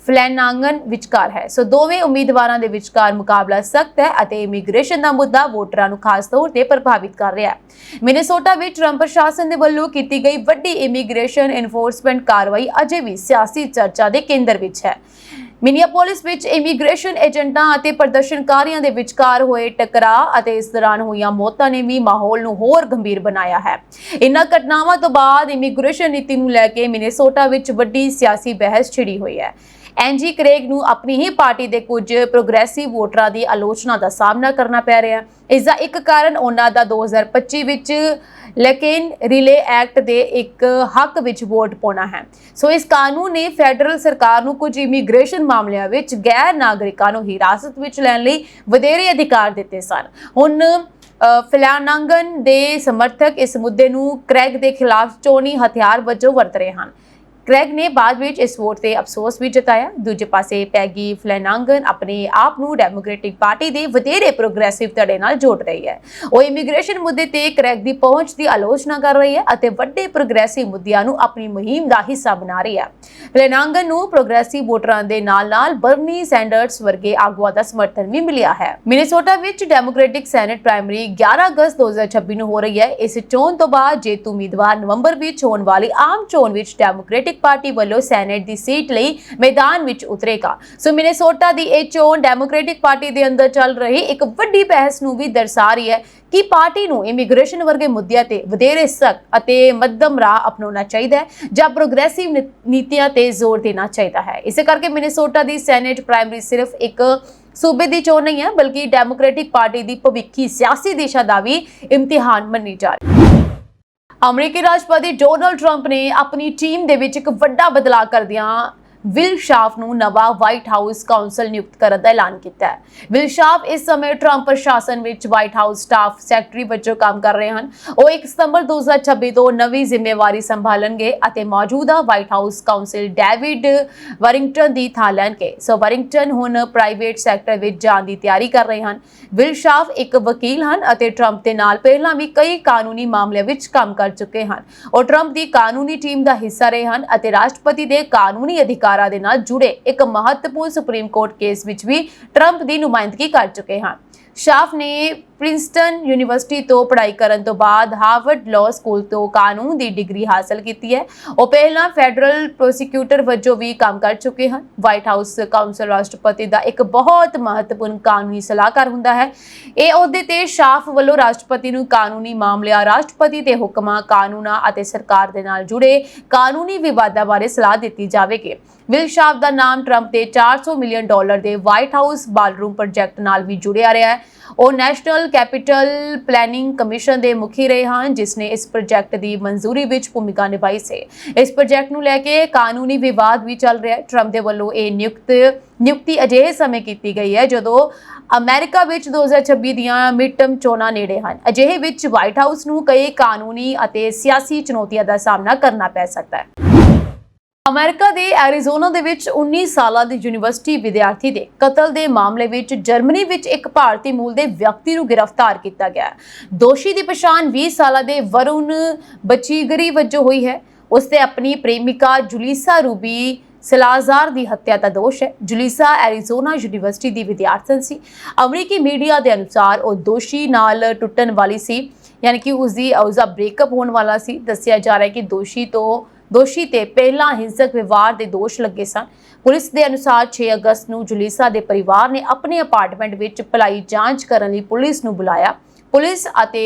ਫਲੈਨਾਂਗਨ ਵਿਚਕਾਰ ਹੈ। ਸੋ ਦੋਵੇਂ ਉਮੀਦਵਾਰਾਂ ਦੇ ਵਿਚਕਾਰ ਮੁਕਾਬਲਾ ਸਖਤ ਹੈ ਅਤੇ ਇਮੀਗ੍ਰੇਸ਼ਨ ਦਾ ਮੁੱਦਾ ਵੋਟਰਾਂ ਨੂੰ ਖਾਸ ਤੌਰ ਤੇ ਪ੍ਰਭਾਵਿਤ ਕਰ ਰਿਹਾ ਹੈ। ਮਿਨੇਸੋਟਾ ਵਿੱਚ ਟਰੰਪ ਪ੍ਰਸ਼ਾਸਨ ਦੇ ਵੱਲੋਂ ਕੀਤੀ ਗਈ ਵੱਡੀ ਇਮੀਗ੍ਰੇਸ਼ਨ ਐਨਫੋਰਸਮੈਂਟ ਕਾਰਵਾਈ ਅਜੇ ਵੀ ਸਿਆਸੀ ਚਰਚਾ ਦੇ ਕੇਂਦਰ ਵਿੱਚ ਹੈ। ਮਿਨੀਐਪੋਲਿਸ ਵਿੱਚ ਇਮੀਗ੍ਰੇਸ਼ਨ ਏਜੰਟਾਂ ਅਤੇ ਪ੍ਰਦਰਸ਼ਨਕਾਰੀਆਂ ਦੇ ਵਿਚਕਾਰ ਹੋਏ ਟਕਰਾਅ ਅਤੇ ਇਸ ਦੌਰਾਨ ਹੋਈਆਂ ਮੌਤਾਂ ਨੇ ਵੀ ਮਾਹੌਲ ਨੂੰ ਹੋਰ ਗੰਭੀਰ ਬਣਾਇਆ ਹੈ। ਇਨ੍ਹਾਂ ਘਟਨਾਵਾਂ ਤੋਂ ਬਾਅਦ ਇਮੀਗ੍ਰੇਸ਼ਨ ਨੀਤੀ ਨੂੰ ਲੈ ਕੇ ਮਿਨੇਸੋਟਾ ਵਿੱਚ ਵੱਡੀ ਸਿਆਸੀ ਬਹਿਸ ਛਿੜੀ ਹੋਈ ਹੈ। ਐਂਜੀ ਕ੍ਰੇਗ ਨੂੰ ਆਪਣੀ ਹੀ ਪਾਰਟੀ ਦੇ ਕੁਝ ਪ੍ਰੋਗਰੈਸਿਵ ਵੋਟਰਾਂ ਦੀ ਆਲੋਚਨਾ ਦਾ ਸਾਹਮਣਾ ਕਰਨਾ ਪੈ ਰਿਹਾ ਹੈ। ਇਸ ਦਾ ਇੱਕ ਕਾਰਨ ਉਹਨਾਂ ਦਾ 2025 ਵਿੱਚ ਲੇਕਿਨ ਰਿਲੇ ਐਕਟ ਦੇ ਇੱਕ ਹੱਕ ਵਿੱਚ ਵੋਟ ਪਾਉਣਾ ਹੈ। ਸੋ ਇਸ ਕਾਨੂੰਨ ਨੇ ਫੈਡਰਲ ਸਰਕਾਰ ਨੂੰ ਕੁਝ ਇਮੀਗ੍ਰੇਸ਼ਨ ਮਾਮਲਿਆਂ ਵਿੱਚ ਗੈਰ ਨਾਗਰਿਕਾਂ ਨੂੰ ਹਿਰਾਸਤ ਵਿੱਚ ਲੈਣ ਲਈ ਵਧੇਰੇ ਅਧਿਕਾਰ ਦਿੱਤੇ ਸਨ। ਹੁਣ ਫਲੈਨਾਂਗਨ ਦੇ ਸਮਰਥਕ ਇਸ ਮੁੱਦੇ ਨੂੰ ਕ੍ਰੈਗ ਦੇ ਖਿਲਾਫ ਚੋਣੀ ਹਥਿਆਰ ਵਜੋਂ ਵਰਤ ਰਹੇ ਹਨ। ਕ੍ਰੈਗ ਨੇ ਬਾਅਦ ਵਿੱਚ ਇਸ ਵੋਟ ਤੇ ਅਫਸੋਸ ਵੀ ਜਤਾਇਆ। ਦੂਜੇ ਪਾਸੇ ਪੈਗੀ ਫਲੈਨਾਂਗਨ ਆਪਣੇ ਆਪ ਨੂੰ ਡੈਮੋਕ੍ਰੈਟਿਕ ਪਾਰਟੀ ਦੇ ਵਧੇਰੇ ਪ੍ਰੋਗਰੈਸਿਵ ਧੜੇ ਨਾਲ ਜੋੜ ਰਹੀ ਹੈ। ਉਹ ਇਮੀਗ੍ਰੇਸ਼ਨ ਮੁੱਦੇ ਤੇ ਕ੍ਰੈਗ ਦੀ ਪਹੁੰਚ ਦੀ ਆਲੋਚਨਾ ਕਰ ਰਹੀ ਹੈ ਅਤੇ ਵੱਡੇ ਪ੍ਰੋਗਰੈਸਿਵ ਮੁੱਦਿਆਂ ਨੂੰ ਆਪਣੀ ਮੁਹਿੰਮ ਦਾ ਹਿੱਸਾ ਬਣਾ ਰਹੀ ਹੈ। ਫਲੈਨਾਂਗਨ ਨੂੰ ਪ੍ਰੋਗਰੈਸਿਵ ਵੋਟਰਾਂ ਦੇ ਨਾਲ-ਨਾਲ ਬਰਨੀ ਸੈਂਡਰਸ ਵਰਗੇ ਆਗੂਆਂ ਦਾ ਸਮਰਥਨ ਵੀ ਮਿਲਿਆ ਹੈ। ਮਿਨੇਸੋਟਾ ਵਿੱਚ ਡੈਮੋਕ੍ਰੈਟਿਕ ਸੈਨੇਟ ਪ੍ਰਾਇਮਰੀ 11 ਅਗਸਤ 2026 ਨੂੰ ਹੋ ਰਹੀ ਹੈ। ਇਸ ਚੋਣ ਤੋਂ ਬਾਅਦ ਜੇਤੂ ਉਮੀਦਵਾਰ ਨਵੰਬਰ ਵਿੱਚ ਹੋਣ ਵਾਲੀ ਆਮ ਚੋਣ ਵਿੱਚ ਡੈਮੋਕ੍ਰੈਟਿਕ ਪਾਰਟੀ ਵੱਲੋਂ ਸੈਨੇਟ ਦੀ ਸੀਟ ਲਈ ਮੈਦਾਨ ਵਿੱਚ ਉਤਰੇਗਾ। ਸੋ ਮਿਨੇਸੋਟਾ ਦੀ ਇਹ ਚੋਣ ਡੈਮੋਕ੍ਰੈਟਿਕ ਪਾਰਟੀ ਦੇ ਅੰਦਰ ਚੱਲ ਰਹੀ ਇੱਕ ਵੱਡੀ ਬਹਿਸ ਨੂੰ ਵੀ ਦਰਸਾ ਰਹੀ ਹੈ ਕਿ ਪਾਰਟੀ ਨੂੰ ਇਮੀਗ੍ਰੇਸ਼ਨ ਵਰਗੇ ਮੁੱਦਿਆਂ ਤੇ ਵਧੇਰੇ ਸਖਤ ਅਤੇ ਮੱਧਮ ਰਾਹ ਅਪਣਾਉਣਾ ਚਾਹੀਦਾ ਹੈ ਜਾਂ ਪ੍ਰੋਗਰੈਸਿਵ ਨੀਤੀਆਂ ਤੇ ਜ਼ੋਰ ਦੇਣਾ ਚਾਹੀਦਾ ਹੈ। ਇਸੇ ਕਰਕੇ ਮਿਨੇਸੋਟਾ ਦੀ ਸੈਨੇਟ ਪ੍ਰਾਇਮਰੀ ਸਿਰਫ ਇੱਕ ਸੂਬੇ ਦੀ ਚੋਣ ਨਹੀਂ ਹੈ, ਬਲਕਿ ਡੈਮੋਕ੍ਰੈਟਿਕ ਪਾਰਟੀ ਦੀ ਭਵਿੱਖੀ ਸਿਆਸੀ ਦਿਸ਼ਾ ਦਾ ਵੀ ਇਮਤਿਹਾਨ ਮੰਨੀ ਜਾ ਰਹੀ ਹੈ। ਅਮਰੀਕੀ ਰਾਸ਼ਟਰਪਤੀ ਡੋਨਾਲਡ ਟਰੰਪ ਨੇ ਆਪਣੀ ਟੀਮ ਦੇ ਵਿੱਚ ਇੱਕ ਵੱਡਾ ਬਦਲਾਅ ਕਰਦਿਆਂ ਵਿਲ ਸ਼ਾਫ ਨੂੰ ਨਵਾਂ ਵਾਈਟ ਹਾਊਸ ਕਾਉਂਸਲ ਨਿਯੁਕਤ ਕਰਨ ਦਾ ਐਲਾਨ ਕੀਤਾ ਹੈ। ਵਿਲ ਸ਼ਾਫ ਇਸ ਸਮੇਂ ਟਰੰਪ ਪ੍ਰਸ਼ਾਸਨ ਵਿੱਚ ਵਾਈਟ ਹਾਊਸ ਸਟਾਫ ਸੈਕਟਰੀ ਵਜੋਂ ਕੰਮ ਕਰ ਰਹੇ ਹਨ। ਉਹ 1 ਸਤੰਬਰ 2026 ਤੋਂ ਨਵੀਂ ਜ਼ਿੰਮੇਵਾਰੀ ਸੰਭਾਲਣਗੇ ਅਤੇ ਮੌਜੂਦਾ ਵਾਈਟ ਹਾਊਸ ਕਾਉਂਸਲ ਡੇਵਿਡ ਵਾਰਿੰਗਟਨ ਦੀ ਥਾਂ ਲੈਣਗੇ। ਸੋ ਵਾਰਿੰਗਟਨ ਹੁਣ ਪ੍ਰਾਈਵੇਟ ਸੈਕਟਰ ਵਿੱਚ ਜਾਣ ਦੀ ਤਿਆਰੀ ਕਰ ਰਹੇ ਹਨ। ਵਿਲ ਸ਼ਾਫ ਇੱਕ ਵਕੀਲ ਹਨ ਅਤੇ ਟਰੰਪ ਦੇ ਨਾਲ ਪਹਿਲਾਂ ਵੀ ਕਈ ਕਾਨੂੰਨੀ ਮਾਮਲਿਆਂ ਵਿੱਚ ਕੰਮ ਕਰ ਚੁੱਕੇ ਹਨ। ਉਹ ਟਰੰਪ ਦੀ ਕਾਨੂੰਨੀ ਟੀਮ ਦਾ ਹਿੱਸਾ ਰਹੇ ਹਨ ਅਤੇ ਰਾਸ਼ਟਰਪਤੀ ਦੇ ਕਾਨੂੰਨੀ ਅਧਿਕਾਰ ਅਧਿਕਾਰਾਂ ਦੇ ਨਾਲ ਜੁੜੇ ਇੱਕ ਮਹੱਤਵਪੂਰਨ ਸੁਪਰੀਮ ਕੋਰਟ ਕੇਸ ਵਿੱਚ ਵੀ ਟਰੰਪ ਦੀ ਨੁਮਾਇੰਦਗੀ ਕਰ ਚੁੱਕੇ ਹਨ। ਸ਼ਾਫ ਨੇ ਪ੍ਰਿੰਸਟਨ ਯੂਨੀਵਰਸਿਟੀ ਤੋਂ ਪੜ੍ਹਾਈ ਕਰਨ ਤੋਂ ਬਾਅਦ ਹਾਰਵਰਡ ਲਾਅ ਸਕੂਲ ਤੋਂ ਕਾਨੂੰਨ ਦੀ ਡਿਗਰੀ ਹਾਸਲ ਕੀਤੀ ਹੈ। ਉਹ ਪਹਿਲਾਂ ਫੈਡਰਲ ਪ੍ਰੋਸੀਕਿਊਟਰ ਵਜੋਂ ਵੀ ਕੰਮ ਕਰ ਚੁੱਕੇ ਹਨ। ਵਾਈਟ ਹਾਊਸ ਕਾਉਂਸਲ ਰਾਸ਼ਟਰਪਤੀ ਦਾ ਇੱਕ ਬਹੁਤ ਮਹੱਤਵਪੂਰਨ ਕਾਨੂੰਨੀ ਸਲਾਹਕਾਰ ਹੁੰਦਾ ਹੈ। ਇਹ ਅਹੁਦੇ ਤੇ ਸ਼ਾਫ ਵੱਲੋਂ ਰਾਸ਼ਟਰਪਤੀ ਨੂੰ ਕਾਨੂੰਨੀ ਮਾਮਲਿਆਂ, ਰਾਸ਼ਟਰਪਤੀ ਦੇ ਹੁਕਮਾਂ, ਕਾਨੂੰਨਾਂ ਅਤੇ ਸਰਕਾਰ ਦੇ ਨਾਲ ਜੁੜੇ ਕਾਨੂੰਨੀ ਵਿਵਾਦਾਂ ਬਾਰੇ ਸਲਾਹ ਦਿੱਤੀ ਜਾਵੇਗੀ। ਵਿਲ ਸ਼ਾਫ ਦਾ ਨਾਮ ਟਰੰਪ ਦੇ $400 ਮਿਲੀਅਨ ਦੇ ਵਾਈਟ ਹਾਊਸ ਬਾਲਰੂਮ ਪ੍ਰੋਜੈਕਟ ਨਾਲ ਵੀ ਜੁੜਿਆ ਰਿਹਾ ਹੈ। ਉਹ ਨੈਸ਼ਨਲ ਕੈਪੀਟਲ ਪਲੈਨਿੰਗ ਕਮਿਸ਼ਨ ਦੇ ਮੁਖੀ ਰਹੇ ਹਨ, ਜਿਸ ਨੇ ਇਸ ਪ੍ਰੋਜੈਕਟ ਦੀ ਮਨਜ਼ੂਰੀ ਵਿੱਚ ਭੂਮਿਕਾ ਨਿਭਾਈ ਸੀ। ਇਸ ਪ੍ਰੋਜੈਕਟ ਨੂੰ ਲੈ ਕੇ ਕਾਨੂੰਨੀ ਵਿਵਾਦ ਵੀ ਚੱਲ ਰਿਹਾ ਹੈ। ਟਰੰਪ ਦੇ ਵੱਲੋਂ ਇਹ ਨਿਯੁਕਤੀ ਅਜਿਹੇ ਸਮੇਂ ਕੀਤੀ ਗਈ ਹੈ ਜਦੋਂ ਅਮਰੀਕਾ ਵਿੱਚ 2026 ਦੀਆਂ ਮਿਡਟਰਮ ਚੋਣਾਂ ਨੇੜੇ ਹਨ। ਅਜਿਹੇ ਵਿੱਚ ਵਾਈਟ ਹਾਊਸ ਨੂੰ ਕਈ ਕਾਨੂੰਨੀ ਅਤੇ ਸਿਆਸੀ ਚੁਣੌਤੀਆਂ ਦਾ ਸਾਹਮਣਾ ਕਰਨਾ ਪੈ ਸਕਦਾ ਹੈ। ਅਮਰੀਕਾ ਦੇ ਐਰੀਜ਼ੋਨਾ ਦੇ ਵਿੱਚ 19 ਸਾਲਾਂ ਦੇ ਯੂਨੀਵਰਸਿਟੀ ਵਿਦਿਆਰਥੀ ਦੇ ਕਤਲ ਦੇ ਮਾਮਲੇ ਵਿੱਚ ਜਰਮਨੀ ਵਿੱਚ ਇੱਕ ਭਾਰਤੀ ਮੂਲ ਦੇ ਵਿਅਕਤੀ ਨੂੰ ਗ੍ਰਿਫਤਾਰ ਕੀਤਾ ਗਿਆ ਹੈ। ਦੋਸ਼ੀ ਦੀ ਪਛਾਣ 20 ਸਾਲਾਂ ਦੇ ਵਰੁਣ ਬਚੀਗਰੀ ਵਜੋਂ ਹੋਈ ਹੈ। ਉਸ ਤੇ ਆਪਣੀ ਪ੍ਰੇਮਿਕਾ ਜੁਲੀਸਾ ਰੂਬੀ ਸਲਾਜ਼ਾਰ ਦੀ ਹੱਤਿਆ ਦਾ ਦੋਸ਼ ਹੈ। ਜੁਲੀਸਾ ਐਰੀਜ਼ੋਨਾ ਯੂਨੀਵਰਸਿਟੀ ਦੀ ਵਿਦਿਆਰਥਣ ਸੀ। ਅਮਰੀਕੀ ਮੀਡੀਆ ਦੇ ਅਨੁਸਾਰ ਉਹ ਦੋਸ਼ੀ ਨਾਲ ਟੁੱਟਣ ਵਾਲੀ ਸੀ, ਯਾਨੀ ਕਿ ਉਸਦਾ ਬ੍ਰੇਕਅਪ ਹੋਣ ਵਾਲਾ ਸੀ। ਦੱਸਿਆ ਜਾ ਰਿਹਾ ਹੈ ਕਿ ਦੋਸ਼ੀ ਤੇ ਪਹਿਲਾਂ ਹਿੰਸਕ ਵਿਵਹਾਰ ਦੇ ਦੋਸ਼ ਲੱਗੇ ਸਨ। ਪੁਲਿਸ ਦੇ ਅਨੁਸਾਰ 6 ਅਗਸਤ ਨੂੰ ਜੁਲੀਸਾ ਦੇ ਪਰਿਵਾਰ ਨੇ ਆਪਣੇ ਅਪਾਰਟਮੈਂਟ ਵਿੱਚ ਭਲਾਈ ਜਾਂਚ ਕਰਨ ਲਈ ਪੁਲਿਸ ਨੂੰ ਬੁਲਾਇਆ। ਪੁਲਿਸ ਅਤੇ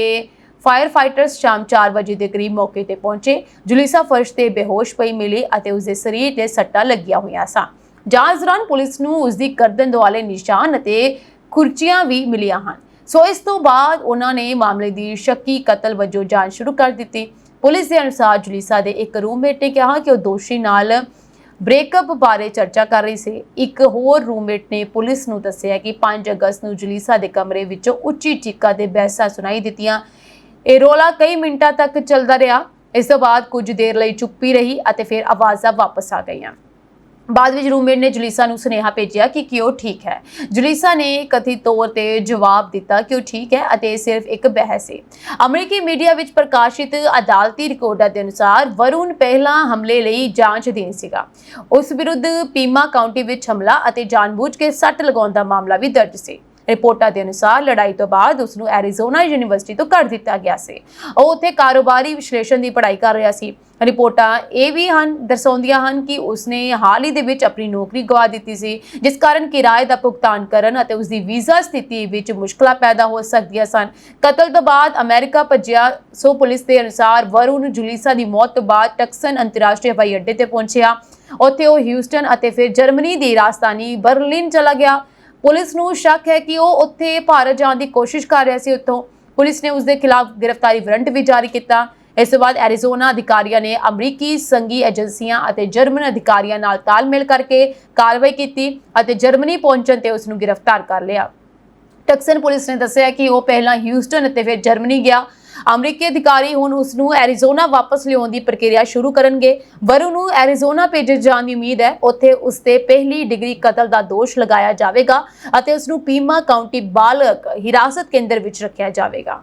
ਫਾਇਰ ਫਾਈਟਰਸ ਸ਼ਾਮ 4 ਵਜੇ ਦੇ ਕਰੀਬ ਮੌਕੇ ਤੇ ਪਹੁੰਚੇ। ਜੁਲੀਸਾ ਫਰਸ਼ ਤੇ ਬੇਹੋਸ਼ ਪਈ ਮਿਲੀ ਅਤੇ ਉਸਦੇ ਸਰੀਰ ਤੇ ਸੱਟਾਂ ਲੱਗੀਆਂ ਹੋਈਆਂ ਸਨ। ਜਾਂਚ ਦੌਰਾਨ ਪੁਲਿਸ ਨੂੰ ਉਸਦੀ ਗਰਦਨ ਦੁਆਲੇ ਨਿਸ਼ਾਨ ਅਤੇ ਖੁਰਚੀਆਂ ਵੀ ਮਿਲੀਆਂ ਹਨ। ਸੋ ਇਸ ਤੋਂ ਬਾਅਦ ਉਹਨਾਂ ਨੇ ਮਾਮਲੇ ਦੀ ਸ਼ੱਕੀ ਕਤਲ ਵਜੋਂ ਜਾਂਚ ਸ਼ੁਰੂ ਕਰ ਦਿੱਤੀ। ਪੁਲਿਸ ਦੇ ਅਨੁਸਾਰ ਜੁਲੀਸਾ ਦੇ ਇੱਕ ਰੂਮਮੇਟ ਨੇ ਕਿਹਾ ਕਿ ਉਹ ਦੋਸ਼ੀ ਨਾਲ ਬ੍ਰੇਕਅਪ ਬਾਰੇ ਚਰਚਾ ਕਰ ਰਹੀ ਸੀ। ਇੱਕ ਹੋਰ ਰੂਮਮੇਟ ਨੇ ਪੁਲਿਸ ਨੂੰ ਦੱਸਿਆ ਕਿ 5 ਅਗਸਤ ਨੂੰ ਜੁਲੀਸਾ ਦੇ ਕਮਰੇ ਵਿੱਚੋਂ ਉੱਚੀ ਚੀਕਾਂ ਤੇ ਬਹਿਸਾਂ ਸੁਣਾਈ ਦਿੱਤੀਆਂ। ਇਹ ਰੌਲਾ ਕਈ ਮਿੰਟਾਂ ਤੱਕ ਚੱਲਦਾ ਰਿਹਾ। ਇਸ ਤੋਂ ਬਾਅਦ ਕੁਝ ਦੇਰ ਲਈ ਚੁੱਪੀ ਰਹੀ ਅਤੇ ਫਿਰ ਆਵਾਜ਼ਾਂ ਵਾਪਸ ਆ ਗਈਆਂ। ਬਾਅਦ ਵਿੱਚ ਰੂਮਮੇਟ ਨੇ ਜੁਲੀਸਾ ਨੂੰ ਸੁਨੇਹਾ ਭੇਜਿਆ ਕਿ ਉਹ ਠੀਕ ਹੈ। ਜੁਲੀਸਾ ਨੇ ਕਥਿਤ ਤੌਰ ਤੇ ਜਵਾਬ ਦਿੱਤਾ ਕਿ ਉਹ ਠੀਕ ਹੈ ਅਤੇ ਇਹ ਸਿਰਫ ਇੱਕ ਬਹਿਸ ਸੀ। ਅਮਰੀਕੀ ਮੀਡੀਆ ਵਿੱਚ ਪ੍ਰਕਾਸ਼ਿਤ ਅਦਾਲਤੀ ਰਿਕਾਰਡਾਂ ਦੇ ਅਨੁਸਾਰ ਵਰੁਣ ਪਹਿਲਾਂ ਹਮਲੇ ਲਈ ਜਾਂਚ ਅਧੀਨ ਸੀਗਾ। ਉਸ ਵਿਰੁੱਧ ਪੀਮਾ ਕਾਉਂਟੀ ਵਿੱਚ ਹਮਲਾ ਅਤੇ ਜਾਣਬੁੱਝ ਕੇ ਸੱਟ ਲਗਾਉਣ ਦਾ ਮਾਮਲਾ ਵੀ ਦਰਜ ਸੀ। ਰਿਪੋਰਟਾਂ ਦੇ ਅਨੁਸਾਰ ਲੜਾਈ ਤੋਂ ਬਾਅਦ ਉਸ ਨੂੰ ਐਰੀਜ਼ੋਨਾ ਯੂਨੀਵਰਸਿਟੀ ਤੋਂ ਕੱਢ ਦਿੱਤਾ ਗਿਆ ਸੀ। ਉਹ ਉੱਥੇ ਕਾਰੋਬਾਰੀ ਵਿਸ਼ਲੇਸ਼ਣ ਦੀ ਪੜ੍ਹਾਈ ਕਰ ਰਿਹਾ ਸੀ। ਰਿਪੋਰਟਾਂ ਇਹ ਵੀ ਦਰਸਾਉਂਦੀਆਂ ਹਨ ਕਿ ਉਸਨੇ ਹਾਲ ਹੀ ਦੇ ਵਿੱਚ ਆਪਣੀ ਨੌਕਰੀ ਗਵਾ ਦਿੱਤੀ ਸੀ, ਜਿਸ ਕਾਰਨ ਕਿਰਾਏ ਦਾ ਭੁਗਤਾਨ ਕਰਨ ਅਤੇ ਉਸਦੀ ਵੀਜ਼ਾ ਸਥਿਤੀ ਵਿੱਚ ਮੁਸ਼ਕਲਾਂ ਪੈਦਾ ਹੋ ਸਕਦੀਆਂ ਸਨ। ਕਤਲ ਤੋਂ ਬਾਅਦ ਅਮਰੀਕਾ ਭੱਜਿਆ। ਸੋ ਪੁਲਿਸ ਦੇ ਅਨੁਸਾਰ ਵਰੁਣ ਜੁਲੀਸਾ ਦੀ ਮੌਤ ਤੋਂ ਬਾਅਦ ਟਕਸਨ ਅੰਤਰਰਾਸ਼ਟਰੀ ਹਵਾਈ ਅੱਡੇ ਤੇ ਪਹੁੰਚਿਆ। ਉੱਥੇ ਉਹ ਹਿਊਸਟਨ ਅਤੇ ਫਿਰ ਜਰਮਨੀ ਦੀ ਰਾਜਧਾਨੀ ਬਰਲਿਨ ਚਲਾ ਗਿਆ। ਪੁਲਿਸ ਨੂੰ ਸ਼ੱਕ ਹੈ ਕਿ ਉਹ ਉੱਥੇ ਭਾਰਤ ਜਾਣ ਦੀ ਕੋਸ਼ਿਸ਼ ਕਰ ਰਿਹਾ ਸੀ। ਉੱਥੋਂ ਪੁਲਿਸ ਨੇ ਉਸ ਦੇ ਖਿਲਾਫ ਗ੍ਰਿਫਤਾਰੀ ਵਾਰੰਟ ਵੀ ਜਾਰੀ ਕੀਤਾ। ਇਸ ਤੋਂ ਬਾਅਦ ਐਰੀਜ਼ੋਨਾ ਅਧਿਕਾਰੀਆਂ ਨੇ ਅਮਰੀਕੀ ਸੰਘੀ ਏਜੰਸੀਆਂ ਅਤੇ ਜਰਮਨ ਅਧਿਕਾਰੀਆਂ ਨਾਲ ਤਾਲਮੇਲ ਕਰਕੇ ਕਾਰਵਾਈ ਕੀਤੀ ਅਤੇ ਜਰਮਨੀ ਪਹੁੰਚਣ ਤੇ ਉਸ ਨੂੰ ਗ੍ਰਿਫਤਾਰ ਕਰ ਲਿਆ। ਟਕਸਨ ਪੁਲਿਸ ਨੇ ਦੱਸਿਆ ਕਿ ਉਹ ਪਹਿਲਾਂ ਹਿਊਸਟਨ ਅਤੇ ਫਿਰ ਜਰਮਨੀ ਗਿਆ। ਅਮਰੀਕੀ ਅਧਿਕਾਰੀ ਹੁਣ ਉਸ ਨੂੰ ਐਰੀਜ਼ੋਨਾ ਵਾਪਸ ਲਿਆਉਣ ਦੀ ਪ੍ਰਕਿਰਿਆ ਸ਼ੁਰੂ ਕਰਨਗੇ। ਵਰੁਣ ਨੂੰ ਐਰੀਜ਼ੋਨਾ ਭੇਜੇ ਜਾਣ ਦੀ ਉਮੀਦ ਹੈ। ਉੱਥੇ ਉਸ ਤੇ ਪਹਿਲੀ ਡਿਗਰੀ ਕਤਲ ਦਾ ਦੋਸ਼ ਲਗਾਇਆ ਜਾਵੇਗਾ ਅਤੇ ਉਸ ਨੂੰ ਪੀਮਾ ਕਾਉਂਟੀ ਬਾਲਕ ਹਿਰਾਸਤ ਕੇਂਦਰ ਵਿੱਚ ਰੱਖਿਆ ਜਾਵੇਗਾ।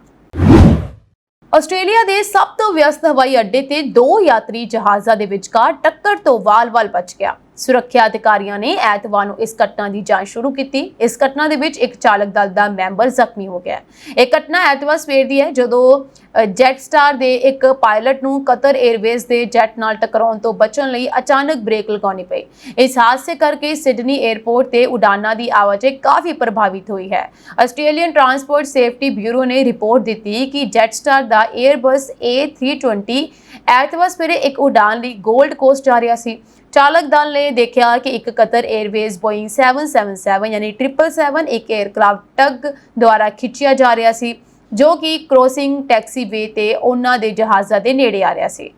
ਆਸਟ੍ਰੇਲੀਆ ਦੇ ਸਭ ਤੋਂ ਵਿਅਸਤ ਹਵਾਈ ਅੱਡੇ ਤੇ 2 ਯਾਤਰੀ ਜਹਾਜ਼ਾਂ ਦੇ ਵਿਚਕਾਰ ਟੱਕਰ ਤੋਂ ਵਾਲ-ਵਾਲ ਬਚ ਗਿਆ। ਸੁਰੱਖਿਆ ਅਧਿਕਾਰੀਆਂ ਨੇ ਐਤਵਾਰ ਨੂੰ ਇਸ ਘਟਨਾ ਦੀ ਜਾਂਚ ਸ਼ੁਰੂ ਕੀਤੀ। ਇਸ ਘਟਨਾ ਦੇ ਵਿੱਚ ਇੱਕ ਚਾਲਕ ਦਲ ਦਾ ਮੈਂਬਰ ਜ਼ਖਮੀ ਹੋ ਗਿਆ। ਇਹ ਘਟਨਾ ਐਤਵਾਰ ਸਵੇਰ ਦੀ ਹੈ, ਜਦੋਂ ਜੈਟਸਟਾਰ ਦੇ ਇੱਕ ਪਾਇਲਟ ਨੂੰ ਕਤਰ 에ਅਰਵੇਜ਼ ਦੇ ਜੈਟ ਨਾਲ ਟਕਰਾਉਣ ਤੋਂ ਬਚਣ ਲਈ ਅਚਾਨਕ ਬ੍ਰੇਕ ਲਗਾਉਣੀ ਪਈ। ਇਸ ਹਾਦਸੇ ਕਰਕੇ ਸਿਡਨੀ 에ਅਰਪੋਰਟ ਤੇ ਉਡਾਨਾਂ ਦੀ ਆਵਾਜਾਈ ਕਾਫੀ ਪ੍ਰਭਾਵਿਤ ਹੋਈ ਹੈ। ਆਸਟ੍ਰੇਲੀਅਨ ਟਰਾਂਸਪੋਰਟ ਸੇਫਟੀ ਬਿਊਰੋ ਨੇ ਰਿਪੋਰਟ ਦਿੱਤੀ ਕਿ ਜੈਟਸਟਾਰ ਦਾ 에ਅਰਬਸ A320 ਐਤਵਾਰ ਸਵੇਰੇ ਇੱਕ ਉਡਾਨ ਲਈ ਗੋਲਡ ਕੋਸਟ ਜਾ ਰਿਹਾ ਸੀ। ਚਾਲਕ ਦਲ ਨੇ ਦੇਖਿਆ ਕਿ ਇੱਕ ਕਤਰ 에ਅਰਵੇਜ਼ ਬੋਇੰਗ 777 ਯਾਨੀ 777 ਇੱਕ 에ਅਰਕ੍ਰਾਫਟ ਟਗ ਦੁਆਰਾ ਖਿੱਚਿਆ ਜਾ ਰਿਹਾ ਸੀ, ਜੋ ਕਿ ਕ੍ਰੋਸਿੰਗ ਟੈਕਸੀਵੇ ਤੇ ਉਹਨਾਂ ਦੇ ਜਹਾਜ਼ਾਂ ਦੇ ਨੇੜੇ ਆ ਰਿਹਾ ਸੀ।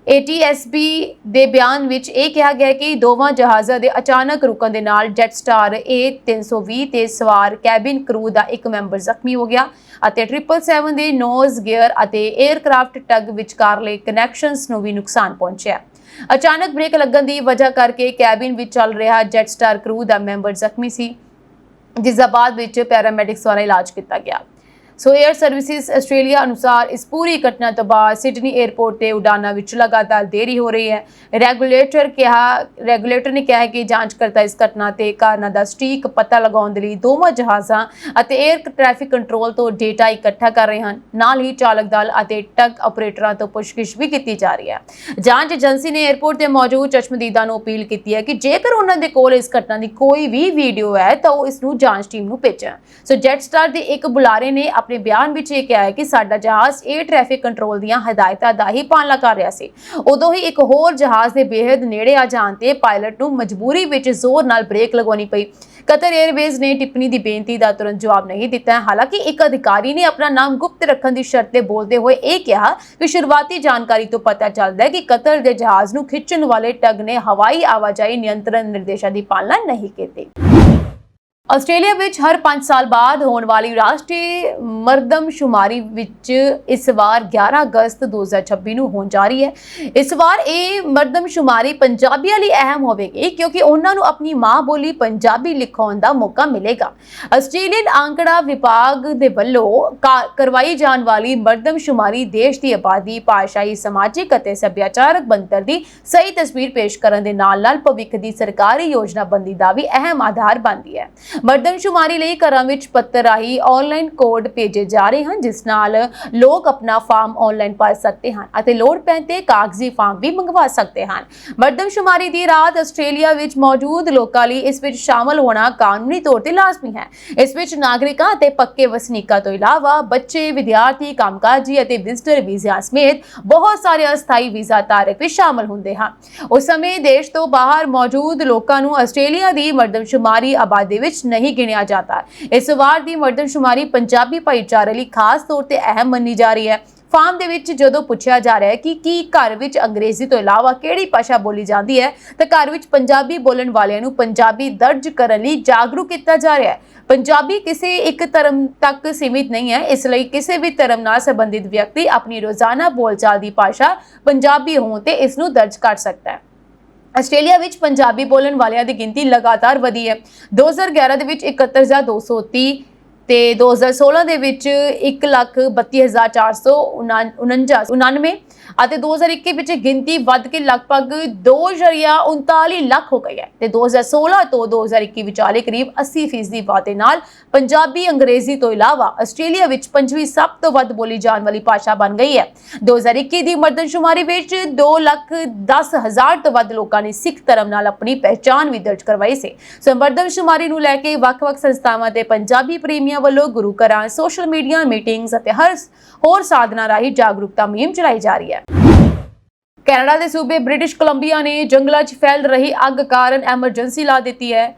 ATSB ਦੇ ਬਿਆਨ ਵਿੱਚ ਇਹ ਕਿਹਾ ਗਿਆ ਕਿ ਦੋਵਾਂ ਜਹਾਜ਼ਾਂ ਦੇ ਅਚਾਨਕ ਰੁਕਣ ਦੇ ਨਾਲ ਜੈਟਸਟਾਰ A320 ਤੇ ਸਵਾਰ ਕੈਬਿਨ ਕਰੂ ਦਾ ਇੱਕ ਮੈਂਬਰ ਜ਼ਖਮੀ ਹੋ ਗਿਆ ਅਤੇ 777 ਦੇ ਨੋਜ਼ ਗੇਅਰ ਅਤੇ 에ਅਰਕ੍ਰਾਫਟ ਟਗ ਵਿਚਕਾਰਲੇ ਕਨੈਕਸ਼ਨਸ ਨੂੰ ਵੀ ਨੁਕਸਾਨ ਪਹੁੰਚਿਆ। ਅਚਾਨਕ ਬ੍ਰੇਕ ਲੱਗਣ ਦੀ ਵਜ੍ਹਾ ਕਰਕੇ ਕੈਬਿਨ ਵਿੱਚ ਚੱਲ ਰਿਹਾ ਜੈਟਸਟਾਰ ਕਰੂ ਦਾ ਮੈਂਬਰ ਜ਼ਖਮੀ ਸੀ, ਜਿਸ ਦਾ ਬਾਅਦ ਵਿੱਚ ਪੈਰਾਮੈਡਿਕਸ ਦੁਆਰਾ ਇਲਾਜ ਕੀਤਾ ਗਿਆ। ਸੋ 에ਅਰ ਸਰਵਿਸਿਜ਼ ਆਸਟ੍ਰੇਲੀਆ ਅਨੁਸਾਰ ਇਸ ਪੂਰੀ ਘਟਨਾ ਤੋਂ ਬਾਅਦ ਸਿਡਨੀ 에ਅਰਪੋਰਟ ਤੇ ਉਡਾਨਾਂ ਵਿੱਚ ਲਗਾਤਾਰ ਦੇਰੀ ਹੋ ਰਹੀ ਹੈ। ਰੈਗੂਲੇਟਰ ਨੇ ਕਿਹਾ ਹੈ ਕਿ ਜਾਂਚਕਰਤਾ ਇਸ ਘਟਨਾ ਤੇ ਕਾਰਨਾਂ ਦਾ ਸਟੀਕ ਪਤਾ ਲਗਾਉਣ ਦੇ ਲਈ ਦੋਵਾਂ ਜਹਾਜ਼ਾਂ ਅਤੇ 에ਅਰ ਟ੍ਰੈਫਿਕ ਕੰਟਰੋਲ ਤੋਂ ਡੇਟਾ ਇਕੱਠਾ ਕਰ ਰਹੇ ਹਨ। ਨਾਲ ਹੀ ਚਾਲਕ ਦਲ ਅਤੇ ਟਰੱਕ ਆਪਰੇਟਰਾਂ ਤੋਂ ਪੁੱਛਗਿੱਛ ਵੀ ਕੀਤੀ ਜਾ ਰਹੀ ਹੈ। ਜਾਂਚ ਏਜੰਸੀ ਨੇ 에ਅਰਪੋਰਟ ਤੇ ਮੌਜੂਦ ਚਸ਼ਮਦੀਦਾਂ ਨੂੰ ਅਪੀਲ ਕੀਤੀ ਹੈ ਕਿ ਜੇਕਰ ਉਹਨਾਂ ਦੇ ਕੋਲ ਇਸ ਘਟਨਾ ਦੀ ਕੋਈ ਵੀ ਵੀਡੀਓ ਹੈ ਤਾਂ ਉਹ ਇਸ ਨੂੰ ਜਾਂਚ ਟੀਮ ਨੂੰ ਭੇਜਣ। ਸੋ ਜੈਟਸਟਾਰ ਦੇ ਇੱਕ ਬੁਲਾਰੇ ਨੇ ਆਪਣੇ ਬਿਆਨ ਵਿੱਚ ਇਹ ਕਿਹਾ ਹੈ ਕਿ ਸਾਡਾ ਜਹਾਜ਼ 에ਅਰ ਟ੍ਰੈਫਿਕ ਕੰਟਰੋਲ ਦੀਆਂ ਹਦਾਇਤਾਂ ਦਾ ਹੀ ਪਾਲਣਾ ਕਰ ਰਿਹਾ ਸੀ। ਉਦੋਂ ਹੀ ਇੱਕ ਹੋਰ ਜਹਾਜ਼ ਦੇ ਬੇਹੱਦ ਨੇੜੇ ਆ ਜਾਣ ਤੇ ਪਾਇਲਟ ਨੂੰ ਮਜਬੂਰੀ ਵਿੱਚ ਜ਼ੋਰ ਨਾਲ ਬ੍ਰੇਕ ਲਗਾਉਣੀ ਪਈ। ਕਤਰ 에ਅਰਵੇਜ਼ ਨੇ ਟਿੱਪਣੀ ਦੀ ਬੇਨਤੀ ਦਾ ਤੁਰੰਤ ਜਵਾਬ ਨਹੀਂ ਦਿੱਤਾ। ਹਾਲਾਂਕਿ ਇੱਕ ਅਧਿਕਾਰੀ ਨੇ ਆਪਣਾ ਨਾਮ ਗੁਪਤ ਰੱਖਣ ਦੀ ਸ਼ਰਤ ਤੇ ਬੋਲਦੇ ਹੋਏ ਇਹ ਕਿਹਾ ਕਿ ਸ਼ੁਰੂਆਤੀ ਜਾਣਕਾਰੀ ਤੋਂ ਪਤਾ ਚੱਲਦਾ ਹੈ ਕਿ ਕਤਰ ਦੇ ਜਹਾਜ਼ ਨੂੰ ਖਿੱਚਣ ਵਾਲੇ ਟਗ ਨੇ ਹਵਾਈ ਆਵਾਜਾਈ ਨਿਯੰਤਰਣ ਨਿਰਦੇਸ਼ਾਂ ਦੀ ਪਾਲਣਾ ਨਹੀਂ ਕੀਤੀ। ਆਸਟ੍ਰੇਲੀਆ ਵਿੱਚ ਹਰ 5 ਸਾਲ ਬਾਅਦ ਹੋਣ ਵਾਲੀ ਰਾਸ਼ਟਰੀ ਮਰਦਮਸ਼ੁਮਾਰੀ ਵਿੱਚ ਇਸ ਵਾਰ 11 ਅਗਸਤ 2026 ਨੂੰ ਹੋਣ ਜਾ ਰਹੀ ਹੈ। ਇਸ ਵਾਰ ਇਹ ਮਰਦਮਸ਼ੁਮਾਰੀ ਪੰਜਾਬੀਆਂ ਲਈ ਅਹਿਮ ਹੋਵੇਗੀ ਕਿਉਂਕਿ ਉਹਨਾਂ ਨੂੰ ਆਪਣੀ ਮਾਂ ਬੋਲੀ ਪੰਜਾਬੀ ਲਿਖਾਉਣ ਦਾ ਮੌਕਾ ਮਿਲੇਗਾ। ਆਸਟ੍ਰੇਲੀਅਨ ਅੰਕੜਾ ਵਿਭਾਗ ਦੇ ਵੱਲੋਂ ਕਰਵਾਈ ਜਾਣ ਵਾਲੀ ਮਰਦਮਸ਼ੁਮਾਰੀ ਦੇਸ਼ ਦੀ ਆਬਾਦੀ, ਭਾਸ਼ਾਈ, ਸਮਾਜਿਕ ਅਤੇ ਸੱਭਿਆਚਾਰਕ ਬਣਤਰ ਦੀ ਸਹੀ ਤਸਵੀਰ ਪੇਸ਼ ਕਰਨ ਦੇ ਨਾਲ-ਨਾਲ ਭਵਿੱਖ ਦੀ ਸਰਕਾਰੀ ਯੋਜਨਾਬੰਦੀ ਦਾ ਵੀ ਅਹਿਮ ਆਧਾਰ ਬਣਦੀ ਹੈ। ਮਰਦਮਸ਼ੁਮਾਰੀ ਲਈ ਘਰਾਂ ਵਿੱਚ ਪੱਤਰ ਰਾਹੀਂ ਆਨਲਾਈਨ ਕੋਡ ਭੇਜੇ ਜਾ ਰਹੇ ਹਨ, ਜਿਸ ਨਾਲ ਲੋਕ ਆਪਣਾ ਫਾਰਮ ਆਨਲਾਈਨ ਭਰ ਸਕਦੇ ਹਨ ਅਤੇ ਲੋੜ ਪੈਣ ਤੇ ਕਾਗਜ਼ੀ ਫਾਰਮ ਵੀ ਮੰਗਵਾ ਸਕਦੇ ਹਨ। ਮਰਦਮਸ਼ੁਮਾਰੀ ਦੀ ਰਾਤ ਆਸਟ੍ਰੇਲੀਆ ਵਿੱਚ ਮੌਜੂਦ ਲੋਕਾਂ ਲਈ ਇਸ ਵਿੱਚ ਸ਼ਾਮਲ ਹੋਣਾ ਕਾਨੂੰਨੀ ਤੌਰ ਤੇ ਲਾਜ਼ਮੀ ਹੈ। ਇਸ ਵਿੱਚ ਨਾਗਰਿਕਾਂ ਅਤੇ ਪੱਕੇ ਵਸਨੀਕਾਂ ਤੋਂ ਇਲਾਵਾ ਬੱਚੇ, ਵਿਦਿਆਰਥੀ, ਕੰਮਕਾਜੀ ਅਤੇ ਵਿਜ਼ਟਰ ਵੀਜ਼ਿਆਂ ਸਮੇਤ ਬਹੁਤ ਸਾਰੇ ਅਸਥਾਈ ਵੀਜ਼ਾ ਧਾਰਕ ਵੀ ਸ਼ਾਮਲ ਹੁੰਦੇ ਹਨ। ਉਸ ਸਮੇਂ ਦੇਸ਼ ਤੋਂ ਬਾਹਰ ਮੌਜੂਦ ਲੋਕਾਂ ਨੂੰ ਆਸਟ੍ਰੇਲੀਆ ਦੀ ਮਰਦਮਸ਼ੁਮਾਰੀ ਆਬਾਦੀ ਵਿੱਚ ਨਹੀਂ ਗਿਣਿਆ ਜਾਂਦਾ। ਇਸ ਵਾਰ ਦੀ ਮਰਦਮਸ਼ੁਮਾਰੀ ਪੰਜਾਬੀ ਭਾਈਚਾਰੇ ਲਈ ਖਾਸ ਤੌਰ ਤੇ ਅਹਿਮ ਮੰਨੀ ਜਾ ਰਹੀ ਹੈ। ਫਾਰਮ ਦੇ ਵਿੱਚ ਜਦੋਂ ਪੁੱਛਿਆ ਜਾ ਰਿਹਾ ਹੈ ਕਿ ਕੀ ਘਰ ਵਿੱਚ ਅੰਗਰੇਜ਼ੀ ਤੋਂ ਇਲਾਵਾ ਕਿਹੜੀ ਭਾਸ਼ਾ ਬੋਲੀ ਜਾਂਦੀ ਹੈ ਤਾਂ ਘਰ ਵਿੱਚ ਪੰਜਾਬੀ ਬੋਲਣ ਵਾਲਿਆਂ ਨੂੰ ਪੰਜਾਬੀ ਦਰਜ ਕਰਨ ਲਈ ਜਾਗਰੂਕ ਕੀਤਾ ਜਾ ਰਿਹਾ ਹੈ। ਪੰਜਾਬੀ ਕਿਸੇ ਇੱਕ ਧਰਮ ਤੱਕ ਸੀਮਿਤ ਨਹੀਂ ਹੈ, ਇਸ ਲਈ ਕਿਸੇ ਵੀ ਧਰਮ ਨਾਲ ਸੰਬੰਧਿਤ ਵਿਅਕਤੀ ਆਪਣੀ ਰੋਜ਼ਾਨਾ ਬੋਲਚਾਲ ਦੀ ਭਾਸ਼ਾ ਪੰਜਾਬੀ ਹੋਣ ਤੇ ਇਸ ਨੂੰ ਦਰਜ ਕਰ ਸਕਦਾ ਹੈ। ਆਸਟ੍ਰੇਲੀਆ ਵਿੱਚ ਪੰਜਾਬੀ ਬੋਲਣ ਵਾਲਿਆਂ ਦੀ ਗਿਣਤੀ ਲਗਾਤਾਰ ਵਧੀ ਹੈ। 2011 ਦੇ ਵਿੱਚ 71,230 ਤੇ 2016 ਦੇ ਵਿੱਚ 1,32,499 ਅਤੇ 2021 ਵਿੱਚ ਗਿਣਤੀ ਵੱਧ ਕੇ ਲਗਭਗ 2.39 ਲੱਖ ਹੋ ਗਈ ਹੈ ਤੇ 2016 ਤੋਂ 2021 ਵਿਚਾਲੇ ਕਰੀਬ 80% ਵਾਧੇ ਨਾਲ ਪੰਜਾਬੀ ਅੰਗਰੇਜ਼ੀ ਤੋਂ ਇਲਾਵਾ ਆਸਟ੍ਰੇਲੀਆ ਵਿੱਚ 5ਵੀਂ ਸਭ ਤੋਂ ਵੱਧ ਬੋਲੀ ਜਾਣ ਵਾਲੀ ਭਾਸ਼ਾ ਬਣ ਗਈ ਹੈ। 2021 ਦੀ ਮਰਦਮਸ਼ੁਮਾਰੀ ਵਿੱਚ 2,10,000 ਤੋਂ ਵੱਧ ਲੋਕਾਂ ਨੇ ਸਿੱਖ ਧਰਮ ਨਾਲ ਆਪਣੀ ਪਹਿਚਾਣ ਵੀ ਦਰਜ ਕਰਵਾਈ ਸੀ। ਸੋ ਮਰਦਮਸ਼ੁਮਾਰੀ ਨੂੰ ਲੈ ਕੇ ਵੱਖ-ਵੱਖ ਸੰਸਥਾਵਾਂ ਤੇ ਪੰਜਾਬੀ ਪ੍ਰੇਮੀਆਂ ਵੱਲੋਂ ਗੁਰੂ ਘਰਾਂ, ਸੋਸ਼ਲ ਮੀਡੀਆ, ਮੀਟਿੰਗਸ ਅਤੇ ਹੋਰ ਸਾਧਨਾਂ ਰਾਹੀਂ ਜਾਗਰੂਕਤਾ ਮੁਹਿੰਮ ਚਲਾਈ ਜਾ ਰਹੀ ਹੈ। ਕੈਨੇਡਾ ਦੇ ਸੂਬੇ ਬ੍ਰਿਟਿਸ਼ ਕੋਲੰਬੀਆ ਨੇ ਜੰਗਲਾਂ 'ਚ ਫੈਲ ਰਹੀ ਅੱਗ ਕਾਰਨ ਐਮਰਜੈਂਸੀ ਲਾ ਦਿੱਤੀ ਹੈ।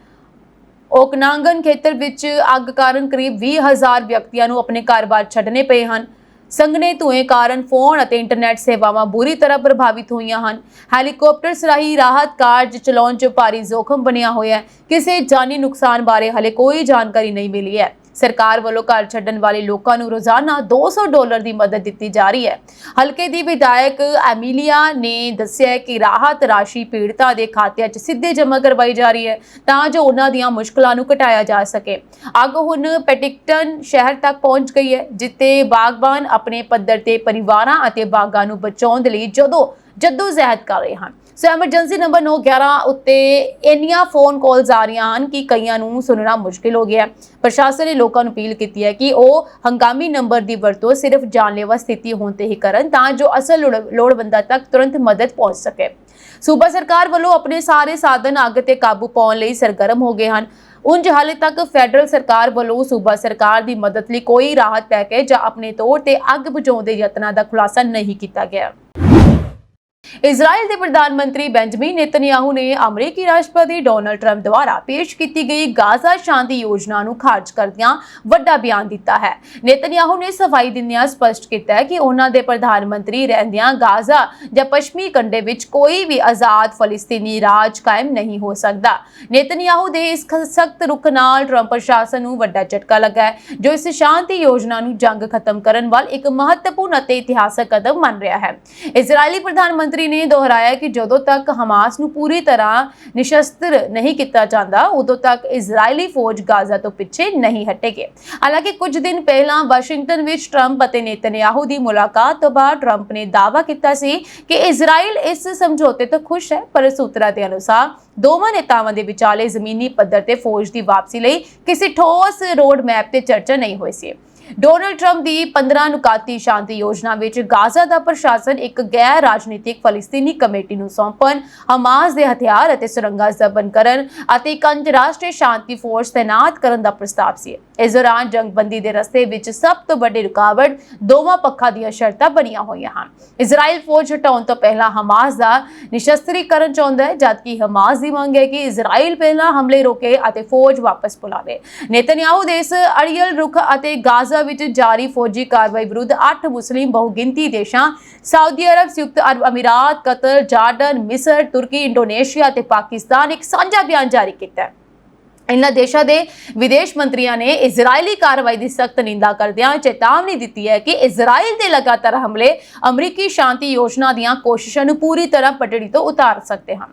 ਓਕਨਾਗਨ ਖੇਤਰ ਵਿੱਚ ਅੱਗ ਕਾਰਨ ਕਰੀਬ 20,000 ਵਿਅਕਤੀਆਂ ਨੂੰ ਆਪਣੇ ਘਰ-ਬਾਰ ਛੱਡਣੇ ਪਏ ਹਨ। ਸੰਘਣੇ ਧੂਏ ਕਾਰਨ ਫੋਨ ਅਤੇ ਇੰਟਰਨੈਟ ਸੇਵਾਵਾਂ ਬੁਰੀ ਤਰ੍ਹਾਂ ਪ੍ਰਭਾਵਿਤ ਹੋਈਆਂ ਹਨ। ਹੈਲੀਕਾਪਟਰਸ ਰਾਹੀਂ ਰਾਹਤ ਕਾਰਜ ਚਲਾਉਣ 'ਚ ਭਾਰੀ ਜ਼ੋਖਮ ਬਣਿਆ ਹੋਇਆ ਹੈ। ਕਿਸੇ ਜਾਨੀ ਨੁਕਸਾਨ ਬਾਰੇ ਹਲੇ ਕੋਈ ਜਾਣਕਾਰੀ ਨਹੀਂ ਮਿਲੀ ਹੈ। ਸਰਕਾਰ ਵੱਲੋਂ ਘਰ ਛੱਡਣ ਵਾਲੇ ਲੋਕਾਂ ਨੂੰ ਰੋਜ਼ਾਨਾ $200 ਦੀ ਮਦਦ ਦਿੱਤੀ ਜਾ ਰਹੀ ਹੈ। ਹਲਕੇ ਦੀ ਵਿਧਾਇਕ ਐਮੀਲੀਆ ਨੇ ਦੱਸਿਆ ਕਿ ਰਾਹਤ ਰਾਸ਼ੀ ਪੀੜਤਾਂ ਦੇ ਖਾਤਿਆਂ 'ਚ ਸਿੱਧੇ ਜਮ੍ਹਾਂ ਕਰਵਾਈ ਜਾ ਰਹੀ ਹੈ ਤਾਂ ਜੋ ਉਹਨਾਂ ਦੀਆਂ ਮੁਸ਼ਕਲਾਂ ਨੂੰ ਘਟਾਇਆ ਜਾ ਸਕੇ। ਅੱਗ ਹੁਣ ਪੈਟਿਕਟਨ ਸ਼ਹਿਰ ਤੱਕ ਪਹੁੰਚ ਗਈ ਹੈ, ਜਿੱਥੇ ਬਾਗਬਾਨ ਆਪਣੇ ਪੱਧਰ ਤੇ ਪਰਿਵਾਰਾਂ ਅਤੇ ਬਾਗਾਂ ਨੂੰ ਬਚਾਉਣ ਦੇ ਲਈ ਜਦੋਜਹਿਦ ਕਰ ਰਹੇ ਹਨ। ਸੋ ਐਮਰਜੈਂਸੀ ਨੰਬਰ 911 ਉੱਤੇ ਇੰਨੀਆਂ ਫੋਨ ਕਾਲਸ ਆ ਰਹੀਆਂ ਹਨ ਕਿ ਕਈਆਂ ਨੂੰ ਸੁਣਨਾ ਮੁਸ਼ਕਿਲ ਹੋ ਗਿਆ ਹੈ। ਪ੍ਰਸ਼ਾਸਨ ਨੇ ਲੋਕਾਂ ਨੂੰ ਅਪੀਲ ਕੀਤੀ ਹੈ ਕਿ ਉਹ ਹੰਗਾਮੀ ਨੰਬਰ ਦੀ ਵਰਤੋਂ ਸਿਰਫ ਜਾਨਲੇਵਾ ਸਥਿਤੀ ਹੋਣ ਤੇ ਹੀ ਕਰਨ ਤਾਂ ਜੋ ਅਸਲ ਲੋੜਵੰਦਾਂ ਤੱਕ ਤੁਰੰਤ ਮਦਦ ਪਹੁੰਚ ਸਕੇ। ਸੂਬਾ ਸਰਕਾਰ ਵੱਲੋਂ ਆਪਣੇ ਸਾਰੇ ਸਾਧਨ ਅੱਗ ਤੇ ਕਾਬੂ ਪਾਉਣ ਲਈ ਸਰਗਰਮ ਹੋ ਗਏ ਹਨ। ਉਂਝ ਹਾਲੇ ਤੱਕ ਫੈਡਰਲ ਸਰਕਾਰ ਵੱਲੋਂ ਸੂਬਾ ਸਰਕਾਰ ਦੀ ਮਦਦ ਲਈ ਕੋਈ ਰਾਹਤ ਪੈਕੇਜ ਜਾਂ ਆਪਣੇ ਤੌਰ ਤੇ ਅੱਗ ਬੁਝਾਉਣ ਦੇ ਯਤਨਾਂ ਦਾ ਖੁਲਾਸਾ ਨਹੀਂ ਕੀਤਾ ਗਿਆ। ਇਜ਼ਰਾਈਲ ਦੇ ਪ੍ਰਧਾਨ ਮੰਤਰੀ ਬੈਂਜਾਮਿਨ ਨੇਤਨਯਾਹੂ ਨੇ ਅਮਰੀਕੀ ਰਾਸ਼ਟਰਪਤੀ ਡੋਨਾਲਡ ਟਰੰਪ ਦੁਆਰਾ ਪੇਸ਼ ਕੀਤੀ ਗਈ ਗਾਜ਼ਾ ਸ਼ਾਂਤੀ ਯੋਜਨਾ ਨੂੰ ਖਾਰਜ ਕਰਦਿਆਂ ਵੱਡਾ ਬਿਆਨ ਦਿੱਤਾ ਹੈ। ਨੇਤਨਯਾਹੂ ਨੇ ਸਫਾਈ ਦਿੰਦਿਆਂ ਸਪਸ਼ਟ ਕੀਤਾ ਹੈ ਕਿ ਉਹਨਾਂ ਦੇ ਪ੍ਰਧਾਨ ਮੰਤਰੀ ਰਹਿੰਦਿਆਂ ਗਾਜ਼ਾ ਜਾਂ ਪੱਛਮੀ ਕੰਢੇ ਵਿੱਚ ਕੋਈ ਵੀ ਆਜ਼ਾਦ ਫਲਸਤੀਨੀ ਰਾਜ ਕਾਇਮ ਨਹੀਂ ਹੋ ਸਕਦਾ। ਨੇਤਨਯਾਹੂ ਦੇ ਇਸ ਸਖਤ ਰੁਖ ਨਾਲ ਟਰੰਪ ਪ੍ਰਸ਼ਾਸਨ ਨੂੰ ਵੱਡਾ ਝਟਕਾ ਲੱਗਾ ਹੈ, ਜੋ ਇਸ ਸ਼ਾਂਤੀ ਯੋਜਨਾ ਨੂੰ ਜੰਗ ਖਤਮ ਕਰਨ ਵੱਲ ਇੱਕ ਮਹੱਤਵਪੂਰਨ ਅਤੇ ਇਤਿਹਾਸਕ ਕਦਮ ਮੰਨ ਰਿਹਾ ਹੈ। ਇਜ਼ਰਾਈਲੀ ਪ੍ਰਧਾਨ ਮੰਤਰੀ ਮੰਤਰੀ ਨੇ ਦੁਹਰਾਇਆ ਕਿ ਜਦੋਂ ਤੱਕ ਹਮਾਸ ਨੂੰ ਪੂਰੀ ਤਰ੍ਹਾਂ ਨਿਸ਼ਸਤਰ ਨਹੀਂ ਕੀਤਾ ਜਾਂਦਾ ਉਦੋਂ ਤੱਕ ਇਜ਼ਰਾਈਲੀ ਫੌਜ ਗਾਜ਼ਾ ਤੋਂ ਪਿੱਛੇ ਨਹੀਂ ਹਟੇਗੀ। ਹਾਲਾਂਕਿ ਕੁਝ ਦਿਨ ਪਹਿਲਾਂ ਵਾਸ਼ਿੰਗਟਨ ਵਿੱਚ ਟਰੰਪ ਅਤੇ ਨੇਤਨਯਾਹੂ ਦੀ ਮੁਲਾਕਾਤ ਤੋਂ ਬਾਅਦ ਟਰੰਪ ਨੇ ਦਾਅਵਾ ਕੀਤਾ ਸੀ ਕਿ ਇਜ਼ਰਾਈਲ ਇਸ ਸਮਝੌਤੇ ਤੋਂ ਖੁਸ਼ ਹੈ, ਪਰ ਸੂਤਰਾਂ ਦੇ ਅਨੁਸਾਰ ਦੋਵਾਂ ਨੇਤਾਵਾਂ ਦੇ ਵਿਚਾਲੇ ਜ਼ਮੀਨੀ ਪੱਧਰ ਤੇ ਫੌਜ ਦੀ ਵਾਪਸੀ ਲਈ ਕਿਸੇ ਠੋਸ ਰੋਡ ਮੈਪ ਤੇ ਚਰਚਾ ਨਹੀਂ ਹੋਈ ਸੀ। ਡੋਨਲਡ ਟਰੰਪ ਦੀ 15 ਨੁਕਾਤੀ ਸ਼ਾਂਤੀ ਯੋਜਨਾ ਵਿੱਚ ਗਾਜ਼ਾ ਦਾ ਪ੍ਰਸ਼ਾਸਨ ਇੱਕ ਗੈਰ ਰਾਜਨੀਤਿਕ ਫਲਸਤੀਨੀ ਕਮੇਟੀ ਨੂੰ ਸੌਂਪਣ, ਹਮਾਸ ਦੇ ਹਥਿਆਰ ਅਤੇ ਸੁਰੰਗਾਂ ਜ਼ਬਤ ਕਰਨ ਅਤੇ ਇੱਕ ਅੰਤਰਰਾਸ਼ਟਰੀ ਸ਼ਾਂਤੀ ਫੋਰਸ ਤੈਨਾਤ ਕਰਨ ਦਾ ਪ੍ਰਸਤਾਵ ਸੀ। ਇਸ ਦੌਰਾਨ ਜੰਗਬੰਦੀ ਦੇ ਰਸਤੇ ਵਿੱਚ ਸਭ ਤੋਂ ਵੱਡੀ ਰੁਕਾਵਟ ਦੋਵਾਂ ਪੱਖਾਂ ਦੀਆਂ ਸ਼ਰਤਾਂ ਬਣੀਆਂ ਹੋਈਆਂ ਹਨ। ਇਜ਼ਰਾਈਲ ਫੌਜ ਹਟਾਉਣ ਤੋਂ ਪਹਿਲਾਂ ਹਮਾਸ ਦਾ ਨਿਸ਼ਸਤਰੀਕਰਨ ਚਾਹੁੰਦਾ ਹੈ, ਜਦਕਿ ਹਮਾਸ ਦੀ ਮੰਗ ਹੈ ਕਿ ਇਜ਼ਰਾਈਲ ਪਹਿਲਾਂ ਹਮਲੇ ਰੋਕੇ ਅਤੇ ਫੌਜ ਵਾਪਸ ਬੁਲਾਵੇ। ਨੇਤਨਯਾਹੂ ਦੇ ਇਸ ਅੜੀਅਲ ਰੁਖ ਅਤੇ ਗਾਜ਼ਾ ਵਿੱਚ ਜਾਰੀ ਫੌਜੀ ਕਾਰਵਾਈ ਵਿਰੁੱਧ 8 ਮੁਸਲਿਮ ਬਹੁਗਿਣਤੀ ਦੇਸ਼ਾਂ ਸਾਊਦੀ ਅਰਬ, ਸੰਯੁਕਤ ਅਰਬ ਅਮੀਰਾਤ, ਕਤਰ, ਜਾਰਡਨ, ਮਿਸਰ, ਤੁਰਕੀ, ਇੰਡੋਨੇਸ਼ੀਆ ਅਤੇ ਪਾਕਿਸਤਾਨ ਇੱਕ ਸਾਂਝਾ ਬਿਆਨ ਜਾਰੀ ਕੀਤਾ ਹੈ। ਇਨ੍ਹਾਂ ਦੇਸ਼ਾਂ ਦੇ ਵਿਦੇਸ਼ ਮੰਤਰੀਆਂ ਨੇ ਇਜ਼ਰਾਈਲੀ ਕਾਰਵਾਈ ਦੀ ਸਖਤ ਨਿੰਦਾ ਕਰਦਿਆਂ ਚੇਤਾਵਨੀ ਦਿੱਤੀ ਹੈ ਕਿ ਇਜ਼ਰਾਈਲ ਦੇ ਲਗਾਤਾਰ ਹਮਲੇ ਅਮਰੀਕੀ ਸ਼ਾਂਤੀ ਯੋਜਨਾ ਦੀਆਂ ਕੋਸ਼ਿਸ਼ਾਂ ਨੂੰ ਪੂਰੀ ਤਰ੍ਹਾਂ ਪਟੜੀ ਤੋਂ ਉਤਾਰ ਸਕਦੇ ਹਨ।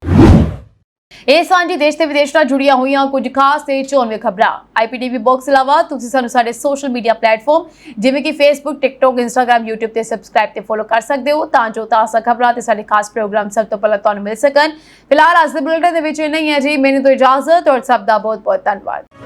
ਇਹ ਸਾਂਝੀ ਦੇਸ਼ ਤੇ ਵਿਦੇਸ਼ ਨਾਲ ਜੁੜੀਆਂ ਹੋਈਆਂ ਕੁਝ ਖਾਸ ਤੇ ਚੋਣਵੇਂ ਖਬਰਾਂ IPTV ਬਾਕਸ ਇਲਾਵਾ ਤੁਸੀਂ ਸਾਨੂੰ ਸਾਡੇ ਸੋਸ਼ਲ ਮੀਡੀਆ ਪਲੇਟਫਾਰਮ ਜਿਵੇਂ ਕਿ Facebook, TikTok, Instagram, YouTube ਤੇ ਸਬਸਕ੍ਰਾਈਬ ਤੇ ਫੋਲੋ ਕਰ ਸਕਦੇ ਹੋ ਤਾਂ ਜੋ ਤਾਜ਼ਾ ਖਬਰਾਂ ਤੇ ਸਾਡੇ ਖਾਸ ਪ੍ਰੋਗਰਾਮ ਸਭ ਤੋਂ ਪਹਿਲਾਂ ਤੁਹਾਨੂੰ ਮਿਲ ਸਕਣ। ਫਿਲਹਾਲ ਅੱਜ ਦੇ ਬੁਲੇਟਿਨ ਦੇ ਵਿੱਚ ਇੰਨਾ ਹੀ ਹੈ ਜੀ। ਮੈਨੂੰ ਤੋਂ ਇਜਾਜ਼ਤ ਔਰ ਸਭ ਦਾ ਬਹੁਤ ਬਹੁਤ ਧੰਨਵਾਦ।